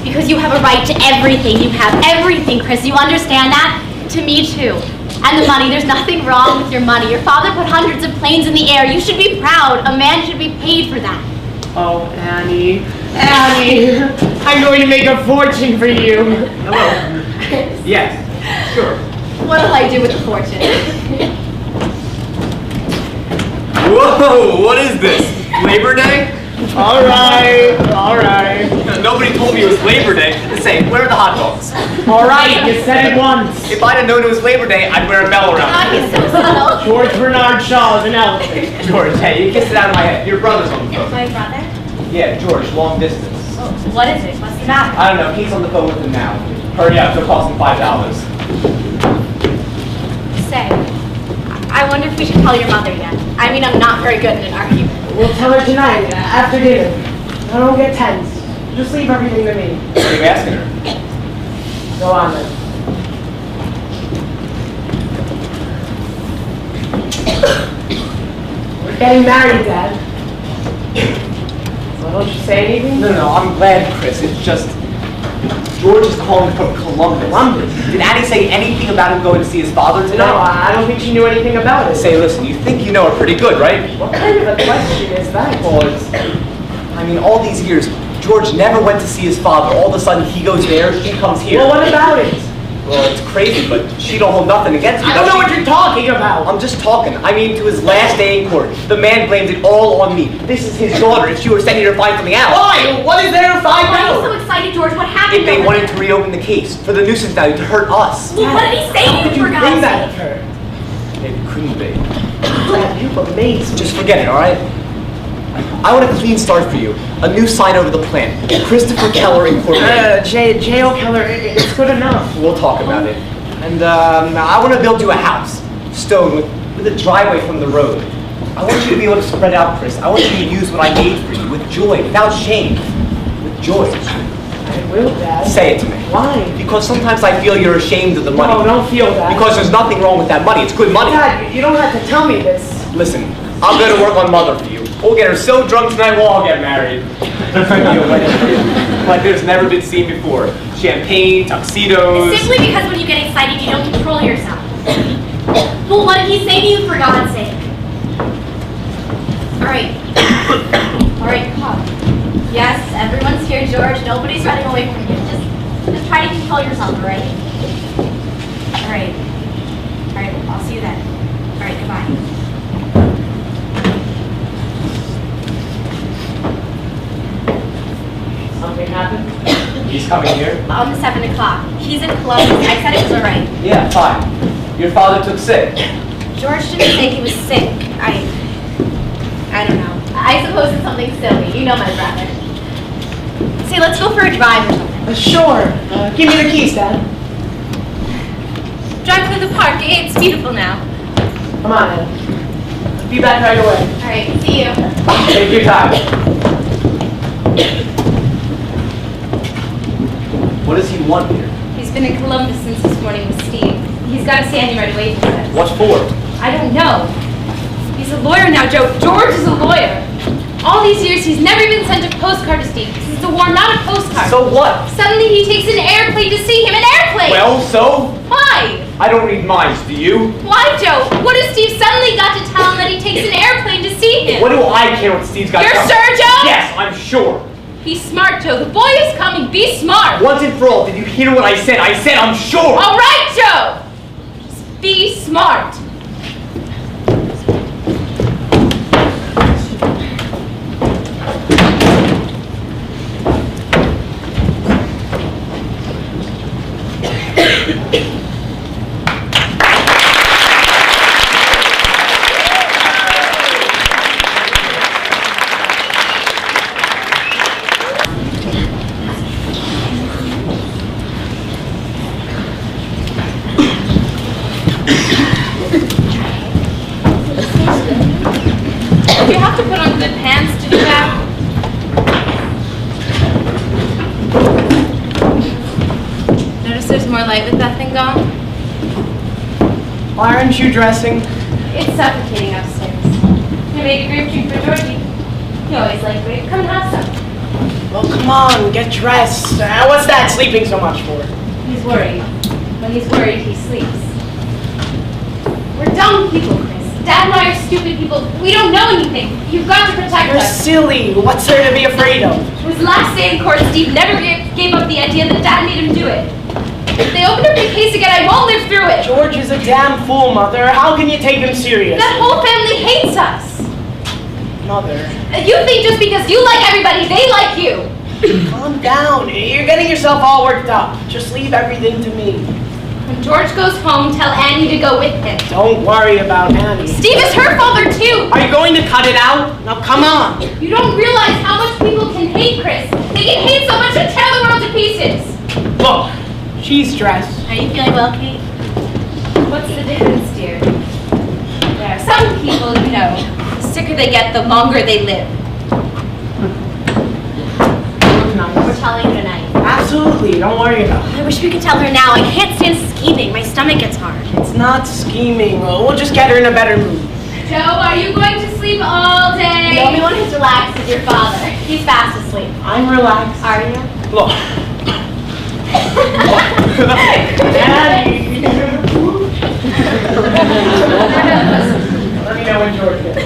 Because you have a right to everything. You have everything, Chris. You understand that? To me, too. And the money. There's nothing wrong with your money. Your father put hundreds of planes in the air. You should be proud. A man should be paid for that. Oh, Annie. Annie, I'm going to make a fortune for you. Hello. Yes, sure. What'll I do with the fortune? Whoa, what is this? Labor Day? All right. Nobody told me it was Labor Day. Say, where are the hot dogs? All right, you said it once. If I'd have known it was Labor Day, I'd wear a bell around. Oh, he's so George Bernard Shaw is an elephant. George, hey, you kissed it out of my head. Your brother's on the phone. My brother? Yeah, George, long distance. Oh, what is it? What's the matter? I don't know, he's on the phone with him now. Hurry up, it'll cost him $5. Say, I wonder if we should call your mother yet. I mean, I'm not very good in an argument. We'll tell her tonight, after dinner. Now don't get tense. Just leave everything to me. What are you asking her? Go on then. We're getting married, Dad. Well, don't you say anything? No, I'm glad, Chris. It's just George is calling from Columbus. Columbus? Did Annie say anything about him going to see his father today? No, I don't think she knew anything about it. Say, listen, you think you know her pretty good, right? What kind of a question is that? Well, I mean, all these years, George never went to see his father. All of a sudden, he goes there, she comes here. Well, what about it? Well, it's crazy, but she don't hold nothing against me. I don't does know she? what you're talking about. I'm just talking. I mean, to his last day in court, the man blamed it all on me. This is his daughter. If she were sending her to find something out. Why? What is there to find Why are you so out? excited, George? What happened If they over wanted there? to reopen the case for the nuisance value to hurt us. Well, what did he say How to could you, you for bring God's that of sake? her? It couldn't be. Dad, you amaze me. Just forget it, all right? I want a clean start for you. A new sign over the plan. Christopher Keller Incorporated. J.O. Keller, it's good enough. We'll talk about it. And I want to build you a house, stone, with a driveway from the road. I want you to be able to spread out, Chris. I want you to use what I made for you with joy, without shame. With joy. I will, Dad. Say it to me. Why? Because sometimes I feel you're ashamed of the money. No, don't feel that. Because there's nothing wrong with that money. It's good money. Dad, you don't have to tell me this. Listen, I'll go to work on Mother for you. We'll get her so drunk tonight we'll all get married. Like there's never been seen before. Champagne, tuxedos. Simply because when you get excited, you don't control yourself. Well, what did he say to you, for God's sake? All right. All right, come on. Yes, everyone's here, George. Nobody's running away from you. Just try to control yourself, all right? All right. All right, I'll see you then. All right, goodbye. Something happened? He's coming here? 7 o'clock. He's in Columbus. I said it was all right. Yeah, fine. Your father took sick. George didn't say he was sick. I don't know. I suppose it's something silly. You know my brother. Say, let's go for a drive or something. Sure. Give me the keys, Dad. Drive through the park. It's beautiful now. Come on, Dad. Be back right away. All right, see you. Take your time. What does he want here? He's been in Columbus since this morning with Steve. He's got a standing right away, he says. What for? I don't know. He's a lawyer now, Joe. George is a lawyer. All these years, he's never even sent a postcard to Steve. This is a war, not a postcard. So what? Suddenly, he takes an airplane to see him. An airplane! Well, so? Why? I don't read minds, do you? Why, Joe? What has Steve suddenly got to tell him that he takes an airplane to see him? What do I care what Steve's got You're coming? sure, Joe? Yes, I'm sure. Be smart, Joe. The boy is coming. Be smart. Once and for all, did you hear what I said? I said I'm sure. All right, Joe. Just be smart. You have to put on good pants to do that. Notice there's more light with that thing gone? Why aren't you dressing? It's suffocating upstairs. I made a grape drink for Georgie. He always liked grape. Come and have some. Well, come on, get dressed. What's that sleeping so much for? He's worried. When he's worried, he sleeps. We're dumb people, Chris. Dad and I are stupid people. We don't know anything. You've got to protect You're us. silly. What's there to be afraid of? It was last day in court. Steve never gave up the idea that Dad made him do it. If they open up the case again, I won't live through it. George is a damn fool, Mother. How can you take him serious? That whole family hates us. Mother. You think just because you like everybody, they like you. Calm down. You're getting yourself all worked up. Just leave everything to me. When George goes home, tell Annie to go with him. Don't worry about Annie. Steve is her father too! Are you going to cut it out? Now come on. You don't realize how much people can hate Chris. They can hate so much and tear the world to pieces. Look, she's dressed. Are you feeling well, Kate? What's the difference, dear? There are some people, you know, the sicker they get, the longer they live. We're telling her tonight. Absolutely, don't worry about it. I wish we could tell her now. I can't stand scheming. My stomach gets hard. It's not scheming. We'll just get her in a better mood. Joe, are you going to sleep all day? The only one who's relaxed is your father. He's fast asleep. I'm relaxed. Are you? Look. Annie. Let me know when George gets.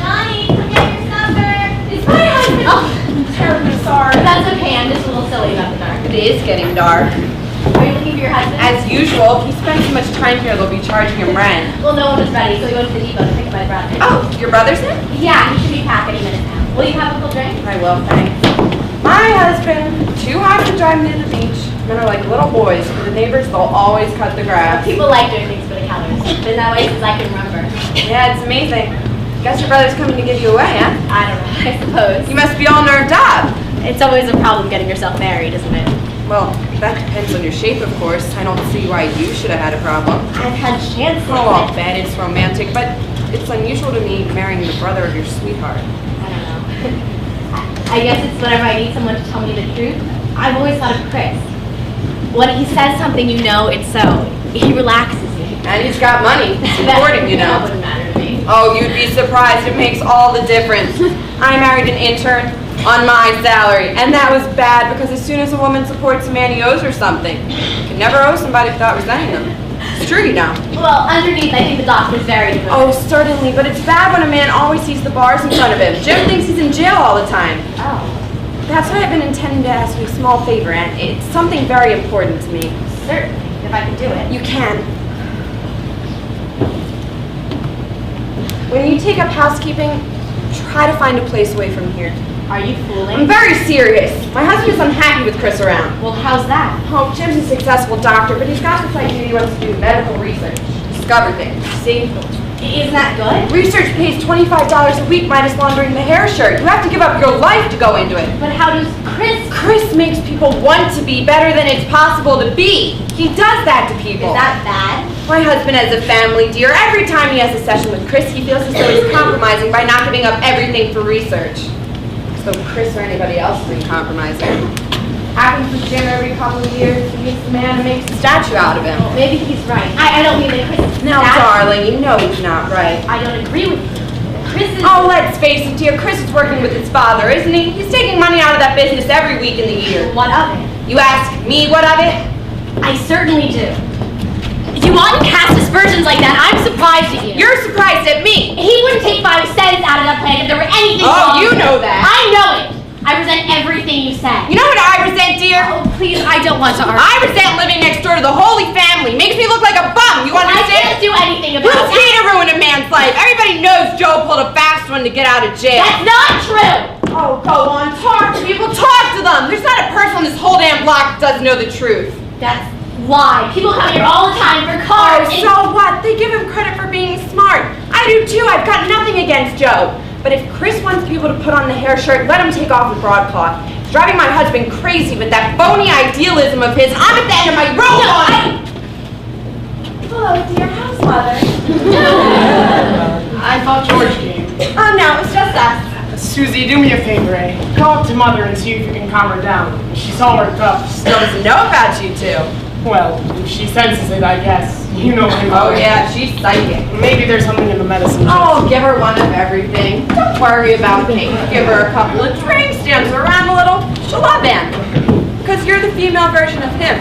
Johnny, come get your supper. It's my husband. Oh, I'm terribly sorry. That's okay. I'm just a little silly about the dark. It is getting dark. Are you looking for your husband? As usual, if he spends too much time here, they'll be charging him rent. Well, no one was ready, so we went to the depot to pick up my brother. Oh, your brother's in? Yeah, he should be back any minute now. Will you have a cool drink? I will, thanks. My husband, too hot to drive near the beach. Men are like little boys. For the neighbors, they'll always cut the grass. People like doing things for the counters. Been that way since I can remember. Yeah, it's amazing. Guess your brother's coming to give you away, huh? I don't know. I suppose. You must be all nerved up. It's always a problem getting yourself married, isn't it? Well, that depends on your shape, of course. I don't see why you should have had a problem. I've had chances. Oh, I'll bet it's romantic, but it's unusual to me marrying the brother of your sweetheart. I don't know. I guess it's whenever I need someone to tell me the truth. I've always thought of Chris. When he says something, you know it's so. He relaxes me. And he's got money. It's important, you That know. wouldn't matter to me. Oh, you'd be surprised. It makes all the difference. I married an intern on my salary, and that was bad because as soon as a woman supports a man, he owes her something. You can never owe somebody without resenting them. It's true, you know. Well, underneath, I think the doctor's very good. Oh, certainly, but it's bad when a man always sees the bars in front of him. Jim thinks he's in jail all the time. Oh. That's why I've been intending to ask you a small favor, and it's something very important to me. Certainly, if I could do it. You can. When you take up housekeeping, try to find a place away from here. Are you I'm fooling? very serious. My husband is unhappy with Chris around. Well, how's that? Oh, Jim's a successful doctor, but he's got this idea he wants to do medical research. Discover things. See? Isn't that good? Research pays $25 a week minus laundering the hair shirt. You have to give up your life to go into it. But how does Chris? Chris makes people want to be better than it's possible to be. He does that to people. Is that bad? My husband has a family, dear. Every time he has a session with Chris, he feels as though he's compromising by not giving up everything for research. So Chris or anybody else isn't compromising. Happens with Jim every couple of years. He meets the man and makes a statue out of him. Well, maybe he's right. I don't mean that Chris is Now, bad. darling, you know he's not right. I don't agree with you. Chris is... Oh, let's face it, dear. Chris is working with his father, isn't he? He's taking money out of that business every week in the year. What of it? You ask me what of it? I certainly do. If you want to cast aspersions like that, I'm surprised at you. You're surprised at me. He wouldn't take 5 cents out of that plan if there were anything Oh, wrong you with know it. that. I know it. I resent everything you said. You know what I resent, dear? Oh, please, I don't want to argue. I resent living next door to the Holy Family. Makes me look like a bum. You I understand? can't do anything about Who's he that. to ruin a man's life? Everybody knows Joe pulled a fast one to get out of jail. That's not true. Oh, go on. Talk to people. Talk to them. There's not a person on this whole damn block that doesn't know the truth. That's why. People come here all the time for Oh, cars. and- so what? They give him credit for being smart. I do too. I've got nothing against Joe. But if Chris wants people to put on the hair shirt, let him take off the broadcloth. He's driving my husband crazy with that phony idealism of his. I'm at the end of my rope on it. Hello, dear. How's mother? I thought George came. Oh, no, it's just us. Susie, do me a favor, eh? Go up to Mother and see if you can calm her down. She's all worked up. She doesn't know about you two. Well, if she senses it, I guess. You know him. Oh, yeah, she's psychic. Maybe there's something in the medicine. Oh, give her one of everything. Don't worry about Kate. Give her a couple of drinks, dance her around a little. She'll love Anne. Because you're the female version of him.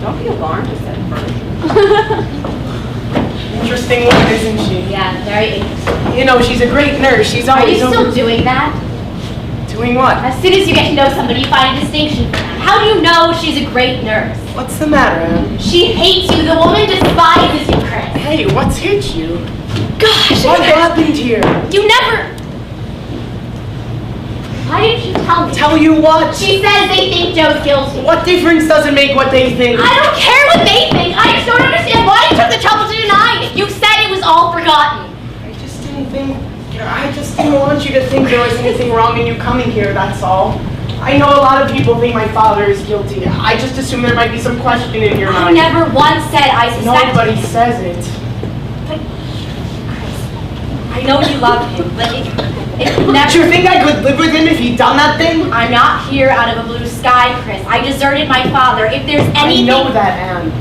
Don't be alarmed, I said version. Interesting woman, isn't she? Yeah, very interesting. You know, she's a great nurse. She's Are always you still doing that? doing what? As soon as you get to know somebody, you find a distinction for them. How do you know she's a great nurse? What's the matter, Anne? She hates you. The woman despises you, Chris. Hey, what's hit you? Gosh, What happened here? you never... Why didn't you tell me? Tell you what? She says they think Joe's guilty. What difference does it make what they think? I don't care what they think. I just don't understand why you took the trouble to deny it. You said it was all forgotten. I just didn't want you to think there was anything wrong in you coming here, that's all. I know a lot of people think my father is guilty. I just assume there might be some question in your I mind. never once said I suspect. Nobody says it. I know you love him, but it Do never. you think I could live with him if he'd done that thing? I'm not here out of a blue sky, Chris. I deserted my father. If there's anything. I know that, Anne.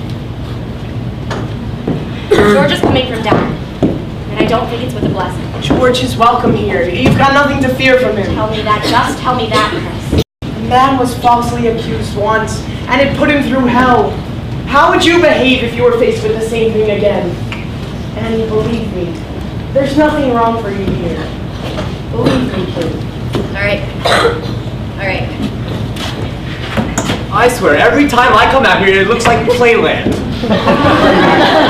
George is coming from Dad, and I don't think it's with a blessing. George is welcome here. You've got nothing to fear from him. Tell me that. Just tell me that, Chris. The man was falsely accused once, and it put him through hell. How would you behave if you were faced with the same thing again? Annie, believe me, there's nothing wrong for you here. Believe me, kid. All right. All right. I swear, every time I come out here, it looks like Playland.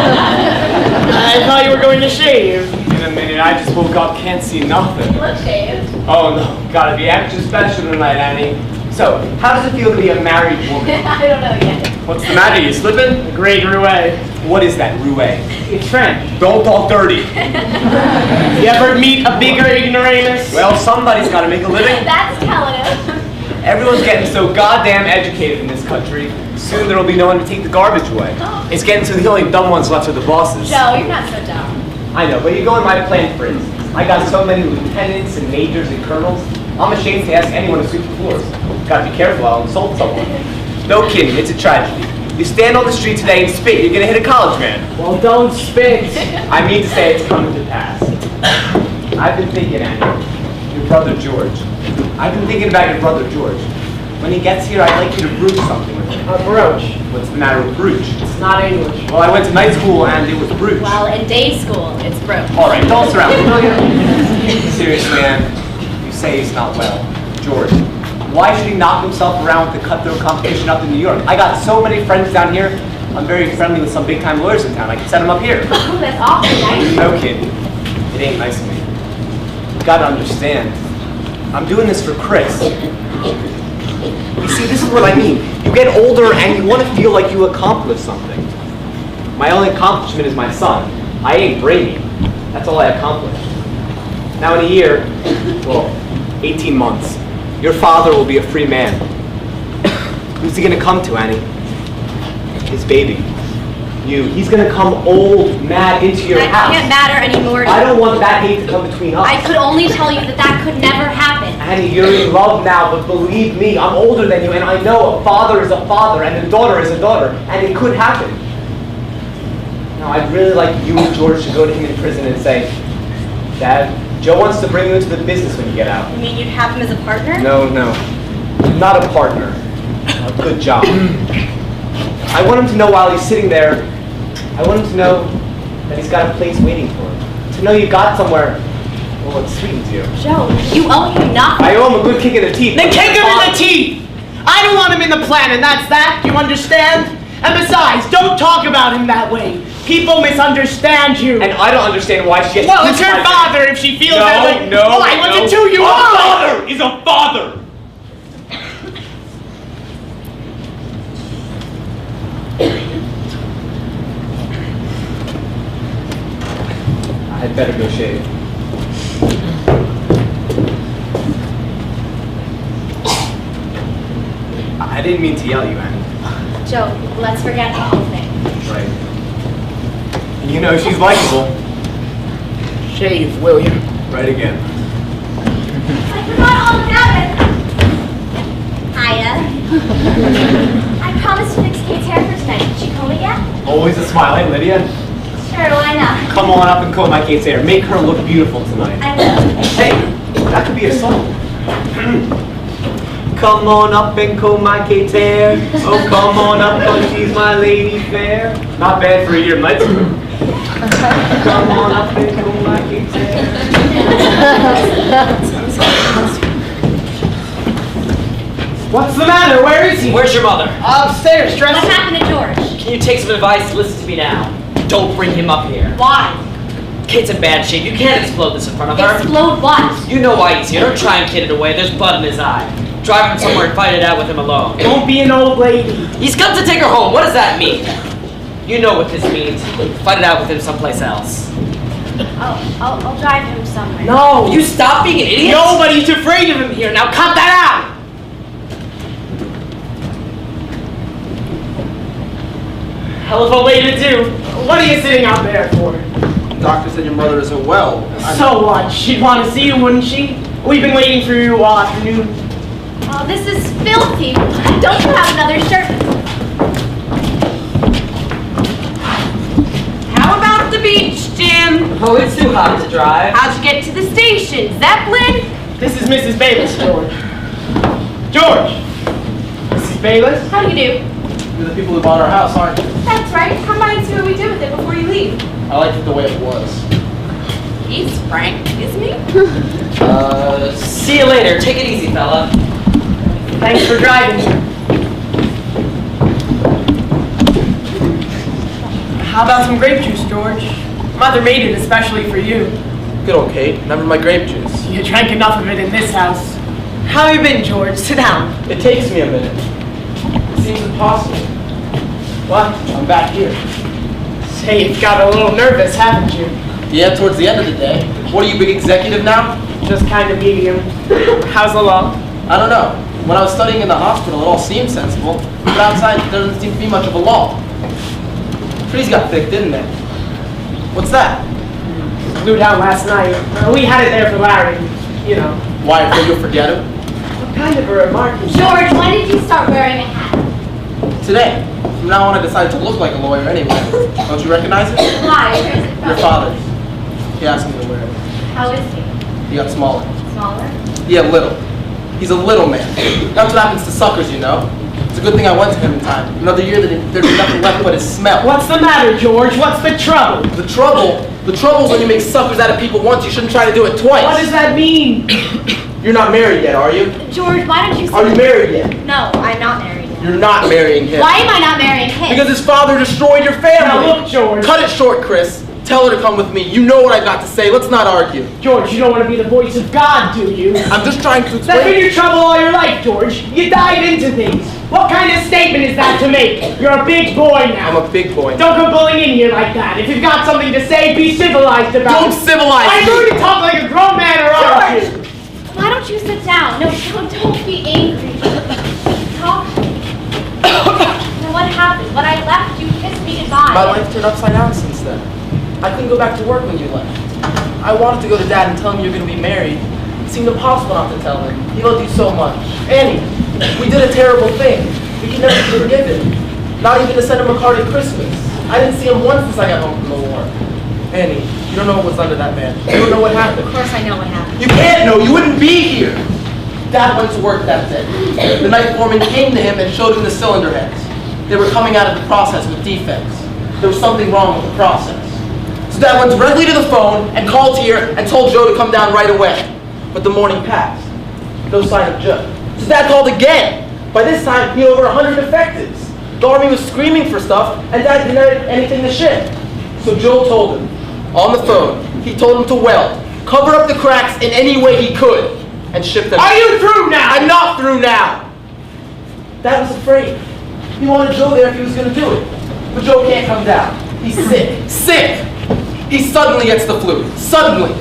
I thought you were going to shave. In a minute, I just woke up, can't see nothing. Let's shave. Oh no, gotta be extra special tonight, Annie. So, how does it feel to be a married woman? I don't know yet. What's the matter, you slipping? The great Rouet. What is that, Rouet? It's French. Don't talk dirty. You ever meet a bigger ignoramus? Well, somebody's gotta make a living. That's telling him. Everyone's getting so goddamn educated in this country. Soon there'll be no one to take the garbage away. It's getting to the only dumb ones left are the bosses. Joe, you're not so dumb. I know, but you go in my plan, for instance. I got so many lieutenants and majors and colonels. I'm ashamed to ask anyone to sweep the floors. Gotta be careful, I'll insult someone. No kidding, it's a tragedy. You stand on the street today and spit, you're gonna hit a college man. Well, don't spit. I mean to say it's coming to pass. I've been thinking, Annie, your brother George. I've been thinking about your brother George. When he gets here, I'd like you to brooch something with him. A brooch. What's the matter with brooch? It's not English. Well, I went to night school and it was brooch. Well, in day school, it's broke. All right, don't surround me, will you? Seriously, Anne, you say he's not well. George, why should he knock himself around with the cutthroat competition up in New York? I got so many friends down here. I'm very friendly with some big-time lawyers in town. I can set them up here. Oh, that's awfully nice. No kidding. It ain't nice of me. You gotta understand. I'm doing this for Chris. You see, this is what I mean. You get older and you want to feel like you accomplished something. My only accomplishment is my son. I ain't Brady. That's all I accomplished. Now in a year, well, 18 months, your father will be a free man. Who's he gonna come to, Annie? His baby. You. He's gonna come old, mad into your house. That can't matter anymore. I don't want that hate to come between us. I could only tell you that that could never happen. Annie, you're in love now, but believe me, I'm older than you, and I know a father is a father, and a daughter is a daughter, and it could happen. Now, I'd really like you and George to go to him in prison and say, Dad, Joe wants to bring you into the business when you get out. You mean you'd have him as a partner? No, not a partner. A good job. I want him to know while he's sitting there, I want him to know that he's got a place waiting for him. To know you got somewhere, well, it sweetens you. Joe, you owe him nothing. I owe him a good kick in the teeth. Then kick him in the teeth! I don't want him in the plan, and that's that, you understand? And besides, don't talk about him that way. People misunderstand you. And I don't understand why she gets Well, it's her my father if she feels that way. No, Oh, I want it too, you A are! father is a father! I'd better go shave. I didn't mean to yell you, Annie. Joe, let's forget the whole thing. Right. You know she's likable. Shave, will you? Right again. I forgot all about it. Hiya. I promised to fix Kate's hair for tonight. Did she comb it yet? Always a smile, eh, Lydia? Sure, why not? Come on up and comb my Kate's hair. Make her look beautiful tonight. I will. Hey, that could be a song. Come on up and comb my Kate's hair. Oh, come on up, cause she's my lady fair. Not bad for a year of night school. Come on up and comb my Kate's hair. What's the matter? Where is he? Where's your mother? Upstairs, What dressing. happened to George? Can you take some advice? Listen to me now. Don't bring him up here. Why? Kid's in bad shape. You can't explode this in front of her. Explode what? You know why he's here. Don't try and kid it away. There's blood in his eye. Drive him somewhere and fight it out with him alone. Don't be an old lady. He's come to take her home. What does that mean? You know what this means. Fight it out with him someplace else. I'll drive him somewhere. No. You stop being an idiot. Nobody's afraid of him here. Now cut that out. Hell of a way to do. What are you sitting out there for? Doctor said your mother isn't well. So what? She'd want to see you, wouldn't she? We've been waiting for you all afternoon. Oh, this is filthy. Don't you have another shirt? How about the beach, Jim? Oh, it's too hot to drive. How'd you get to the station? Zeppelin? This is Mrs. Bayless, George. George! Mrs. Bayless? How do you do? You're the people who bought our house, aren't you? That's right. Come by and see what we do with it before you leave. I liked it the way it was. He's frank, isn't he? See you later. Take it easy, fella. Thanks for driving here. How about some grape juice, George? Mother made it especially for you. Good old Kate. Remember my grape juice? You drank enough of it in this house. How have you been, George? Sit down. It takes me a minute. It seems impossible. What? I'm back here. Say, you've got a little nervous, haven't you? Yeah, towards the end of the day. What are you, big executive now? Just kind of medium. How's the law? I don't know. When I was studying in the hospital, it all seemed sensible. But outside, there doesn't seem to be much of a law. Trees got thick, didn't they? What's that? Blew down last night. We had it there for Larry. You know. Why, afraid you'll forget him? What kind of a remark is that? George, when did you start wearing a hat? Today. From now on, I decided to look like a lawyer anyway. Don't you recognize it? Why? Where is it from? Your father's. He asked me to wear it. How is he? He got smaller. Smaller? Yeah, little. He's a little man. That's what happens to suckers, you know. It's a good thing I went to him in time. Another year, there's nothing left but his smell. What's the matter, George? What's the trouble? The trouble is when you make suckers out of people once. You shouldn't try to do it twice. What does that mean? You're not married yet, are you? George, why don't you Are you married yet? No, I'm not married yet. You're not marrying him. Why am I not marrying him? Because his father destroyed your family. Now look, George. Cut it short, Chris. Tell her to come with me. You know what I got to say. Let's not argue. George, you don't want to be the voice of God, do you? I'm just trying to That's been explain. your trouble all your life, George. You dive into things. What kind of statement is that to make? You're a big boy now. I'm a big boy. Don't come bullying in here like that. If you've got something to say, be civilized about Don't it. civilize I'm me. going to talk like a grown man, or aren't you? Why don't you sit down? No, don't be angry. Talk to me. Now, what happened? When I left, you kissed me goodbye. My life turned upside down since then. I couldn't go back to work when you left. I wanted to go to Dad and tell him you're going to be married. It seemed impossible not to tell him. He loved you so much. Annie, we did a terrible thing. We can never forgive him. Not even to send him a card at Christmas. I didn't see him once since I got home from the war. Annie, you don't know what was under that man. You don't know what happened. Of course I know what happened. You can't know. You wouldn't be here. Dad went to work that day. The night foreman came to him and showed him the cylinder heads. They were coming out of the process with defects. There was something wrong with the process. So Dad went directly to the phone and called here and told Joe to come down right away. But the morning passed. No sign of Joe. So Dad called again. By this time, he had over 100 defectives. The army was screaming for stuff, and Dad didn't have anything to ship. So Joe told him, on the phone, he told him to weld, cover up the cracks in any way he could, and ship them. Are you through now? I'm not through now. Dad was afraid. He wanted Joe there if he was going to do it. But Joe can't come down. He's sick. Sick! He suddenly gets the flu. Suddenly.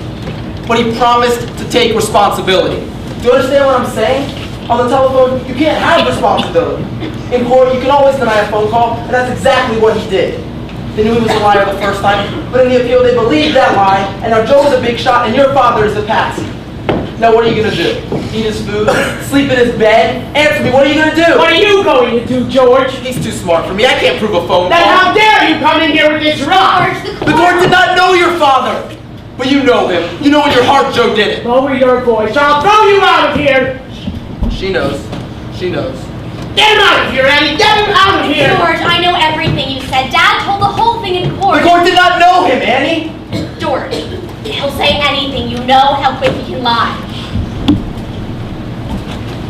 But he promised to take responsibility. Do you understand what I'm saying? On the telephone, you can't have responsibility. In court, you can always deny a phone call, and that's exactly what he did. They knew he was a liar the first time, but in the appeal, they believed that lie, and now Joe is a big shot, and your father is a patsy. Now, what are you going to do? Eat his food? Sleep in his bed? Answer me, what are you going to do? What are you going to do, George? He's too smart for me. I can't prove a phone Then call. how dare you come in here with this rock? George, The court did not know your father. But you know him. You know in your heart Joe did it. Lower your voice, or I'll throw you out of here. She knows. She knows. Get him out of here, Annie. Get him out of here. George, I know everything you said. Dad told the whole thing in court. The court did not know him, Annie. George, he'll say anything. You know how quick he can lie.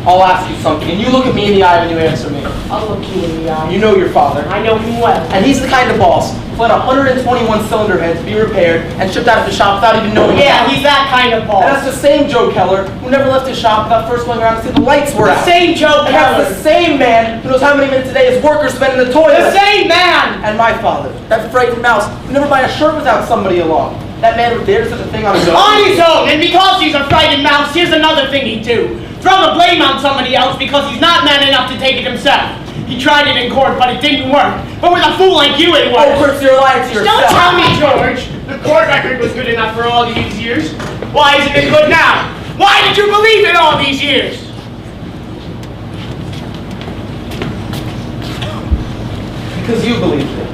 I'll ask you something, and you look at me in the eye when you answer me. I'll look you in the eye. You know your father. I know him well. And he's the kind of boss who let 121 cylinder heads be repaired and shipped out of the shop without even knowing Yeah, about it. he's that kind of And boss. that's the same Joe Keller who never left his shop without first going around to see the lights were The out. same Joe And that's Keller. the same man who knows how many minutes a day his workers spend in the toilet. The same man! And my father, that frightened mouse who never buy a shirt without somebody along. That man who dared such a thing on his own. On his own, and because he's a frightened mouse, here's another thing he'd do. Throw the blame on somebody else because he's not man enough to take it himself. He tried it in court, but it didn't work. But with a fool like you, it worked. Oh, Chris, you're lying to yourself. Don't tell me, George. The court record was good enough for all these years. Why isn't it good now? Why did you believe it all these years? Because you believed it.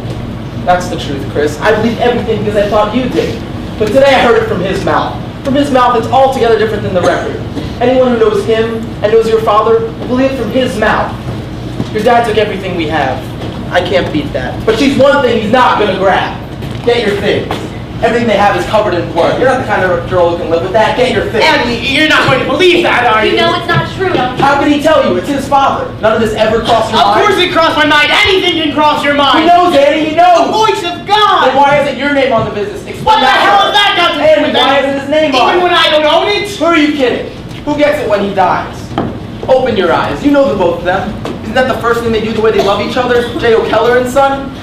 That's the truth, Chris. I believed everything because I thought you did. But today I heard it from his mouth. From his mouth, it's altogether different than the record. Anyone who knows him and knows your father will believe it from his mouth. Your dad took everything we have. I can't beat that. But she's one thing he's not gonna grab. Get your things. Everything they have is covered in blood. You're not the kind of girl who can live with that. Get your things. Emily, you're not going to believe that, are you? You know it's not true, don't you? How can he tell you? It's his father. None of this ever crossed your Of mind. course it crossed my mind. Anything can cross your He mind. knows, Annie. He The knows. voice of Then God. why isn't your name on the business? Explain What the that hell to has her. that got to do And with why it? isn't his name on Even it? when I don't own it? Who are you kidding? Who gets it when he dies? Open your eyes. You know the both of them. Isn't that the first thing they do the way they love each other? J.O. Keller and Son?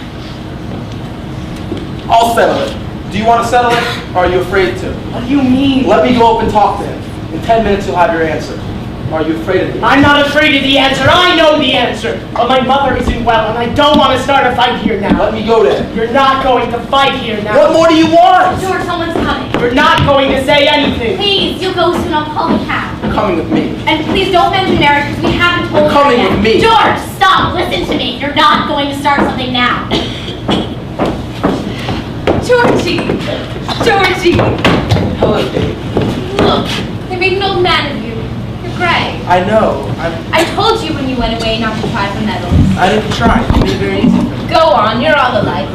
I'll settle it. Do you want to settle it, or are you afraid to? What do you mean? Let me go up and talk to him. In 10 minutes you'll have your answer. Or are you afraid of me? I'm not afraid of the answer. I know the answer. But my mother isn't well, and I don't want to start a fight here now. Let me go to him. You're not going to fight here now. What more do you want? George, someone's coming. You're not going to say anything. Please, you'll go soon. I'll call the cab. You're coming with me. And please don't mention Eric because we haven't told You're her coming yet. with me. George, stop. Listen to me. You're not going to start something now. Georgie! Georgie! Hello, Dave. Look, they made an old man of you. You're gray. I know. I told you when you went away not to try for medals. I didn't try. You made it very easy for me. Go on, you're all alike.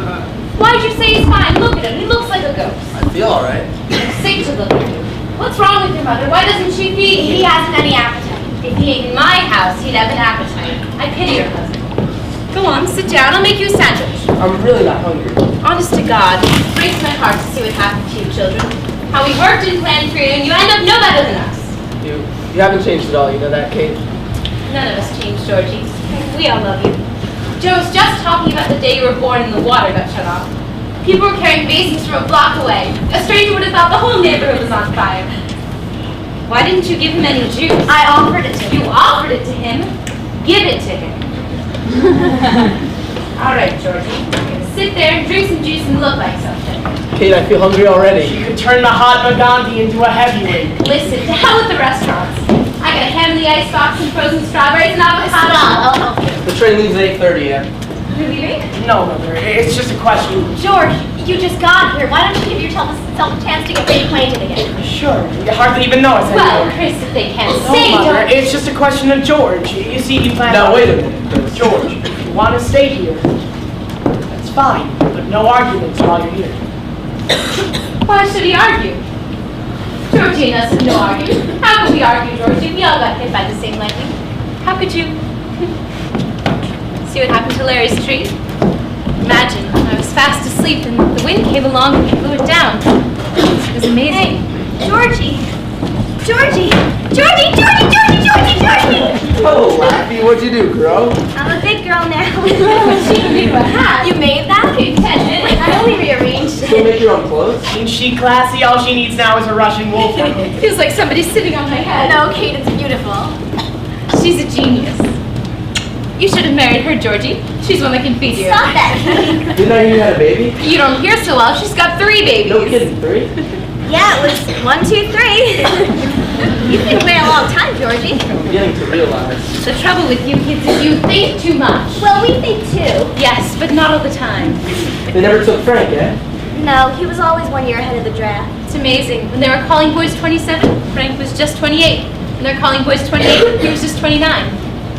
Why'd you say he's fine? Look at him, he looks like a ghost. I feel all right. Sick to look at you. What's wrong with your mother? Why doesn't she feed He you? hasn't any appetite. If he ate in my house, he'd have an appetite. I pity your husband. Go on, sit down, I'll make you a sandwich. I'm really not hungry. Honest to God, it breaks my heart to see what happened to you children. How we worked and planned for you, and you end up no better than us. You haven't changed at all, you know that, Kate? None of us changed, Georgie. We all love you. Joe was just talking about the day you were born and the water got shut off. People were carrying basins from a block away. A stranger would have thought the whole neighborhood was on fire. Why didn't you give him any juice? I offered it to him. You offered it to him. Give it to him. All right, Georgie. You're gonna sit there and drink some juice and look like something. Kate, I feel hungry already. You could turn Mahatma Gandhi into a heavyweight. Listen, to hell with the restaurants. I got a ham in the icebox and frozen strawberries and avocado. Stop. I'll help you. The train leaves at 8:30, Ann. You're leaving? No, Mother, it's just a question. George, you just got here. Why don't you give yourself a chance to get reacquainted again? Sure, you hardly even know us Well, anymore. Chris, if they can't No, say, Mother, don't. it's just a question of George. You see, he plans Now, on- wait a minute, Chris. George, if you want to stay here, that's fine, but no arguments while you're here. Why should he argue? Georgie and us have no argument. How could we argue, Georgie? We all got hit by the same lightning. How could you? See what happened to Larry's tree? Imagine, I was fast asleep and the wind came along and blew it down. It was amazing. Georgie! Georgie! Georgie! Georgie! Georgie! Georgie! Georgie! Hello, Laffy. What'd you do, girl? I'm a big girl now. She can do a hat. You made that? Okay, 10 minutes. I only rearranged Go it. make your own clothes? Ain't she classy? All she needs now is a Russian wolf. Feels like somebody's sitting on my head. No, Kate, it's beautiful. She's a genius. You should have married her, Georgie. She's one that can feed you. Stop that. Didn't I hear you had a baby? You don't hear so well. She's got 3 babies. No kidding, 3? Yeah, it was 1, 2, 3. You've been away a long time, Georgie. I'm beginning to realize. The trouble with you kids is you think too much. Well, we think too. Yes, but not all the time. They never took Frank, eh? No, he was always 1 year ahead of the draft. It's amazing. When they were calling boys 27, Frank was just 28. When they're calling boys 28, he was just 29.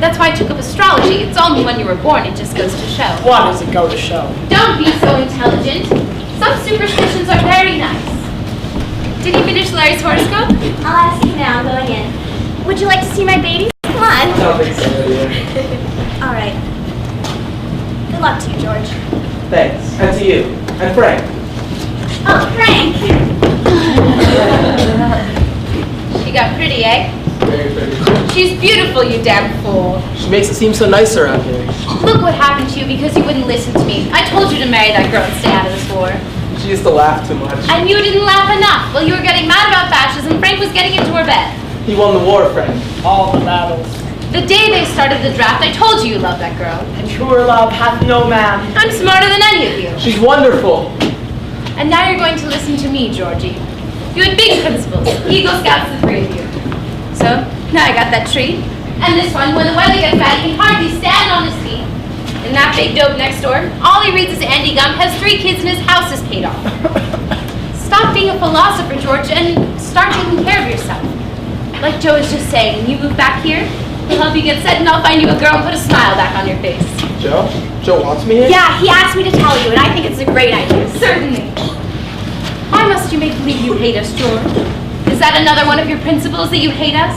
That's why I took up astrology. It's only when you were born, it just goes to show. What does it go to show? Don't be so intelligent. Some superstitions are very nice. Did he finish Larry's horoscope? I'll ask you now. I'm going in. Would you like to see my babies? Come on. I don't think so, yeah. All right. Good luck to you, George. Thanks. And to you. And Frank. Oh, Frank. She got pretty, eh? Very pretty. She's beautiful, you damn fool. She makes it seem so nice around here. Look what happened to you because you wouldn't listen to me. I told you to marry that girl and stay out of this war. She used to laugh too much. And you didn't laugh enough. Well, you were getting mad about fascism. Frank was getting into her bed. He won the war, Frank. All the battles. The day they started the draft, I told you you loved that girl. And truer love hath no man. I'm smarter than any of you. She's wonderful. And now you're going to listen to me, Georgie. You had big principles. Eagle Scouts, the three of you. So, now I got that tree. And this one, when the weather gets bad, he can hardly stand on his feet. And that big dope next door, all he reads is Andy Gum, has 3 kids and his house is paid off. Stop being a philosopher, George, and start taking care of yourself. Like Joe was just saying, when you move back here, he'll help you get set and I'll find you a girl and put a smile back on your face. Joe? Joe wants me here? Yeah, he asked me to tell you, and I think it's a great idea. Certainly. Why must you make believe you hate us, George? Is that another one of your principles that you hate us?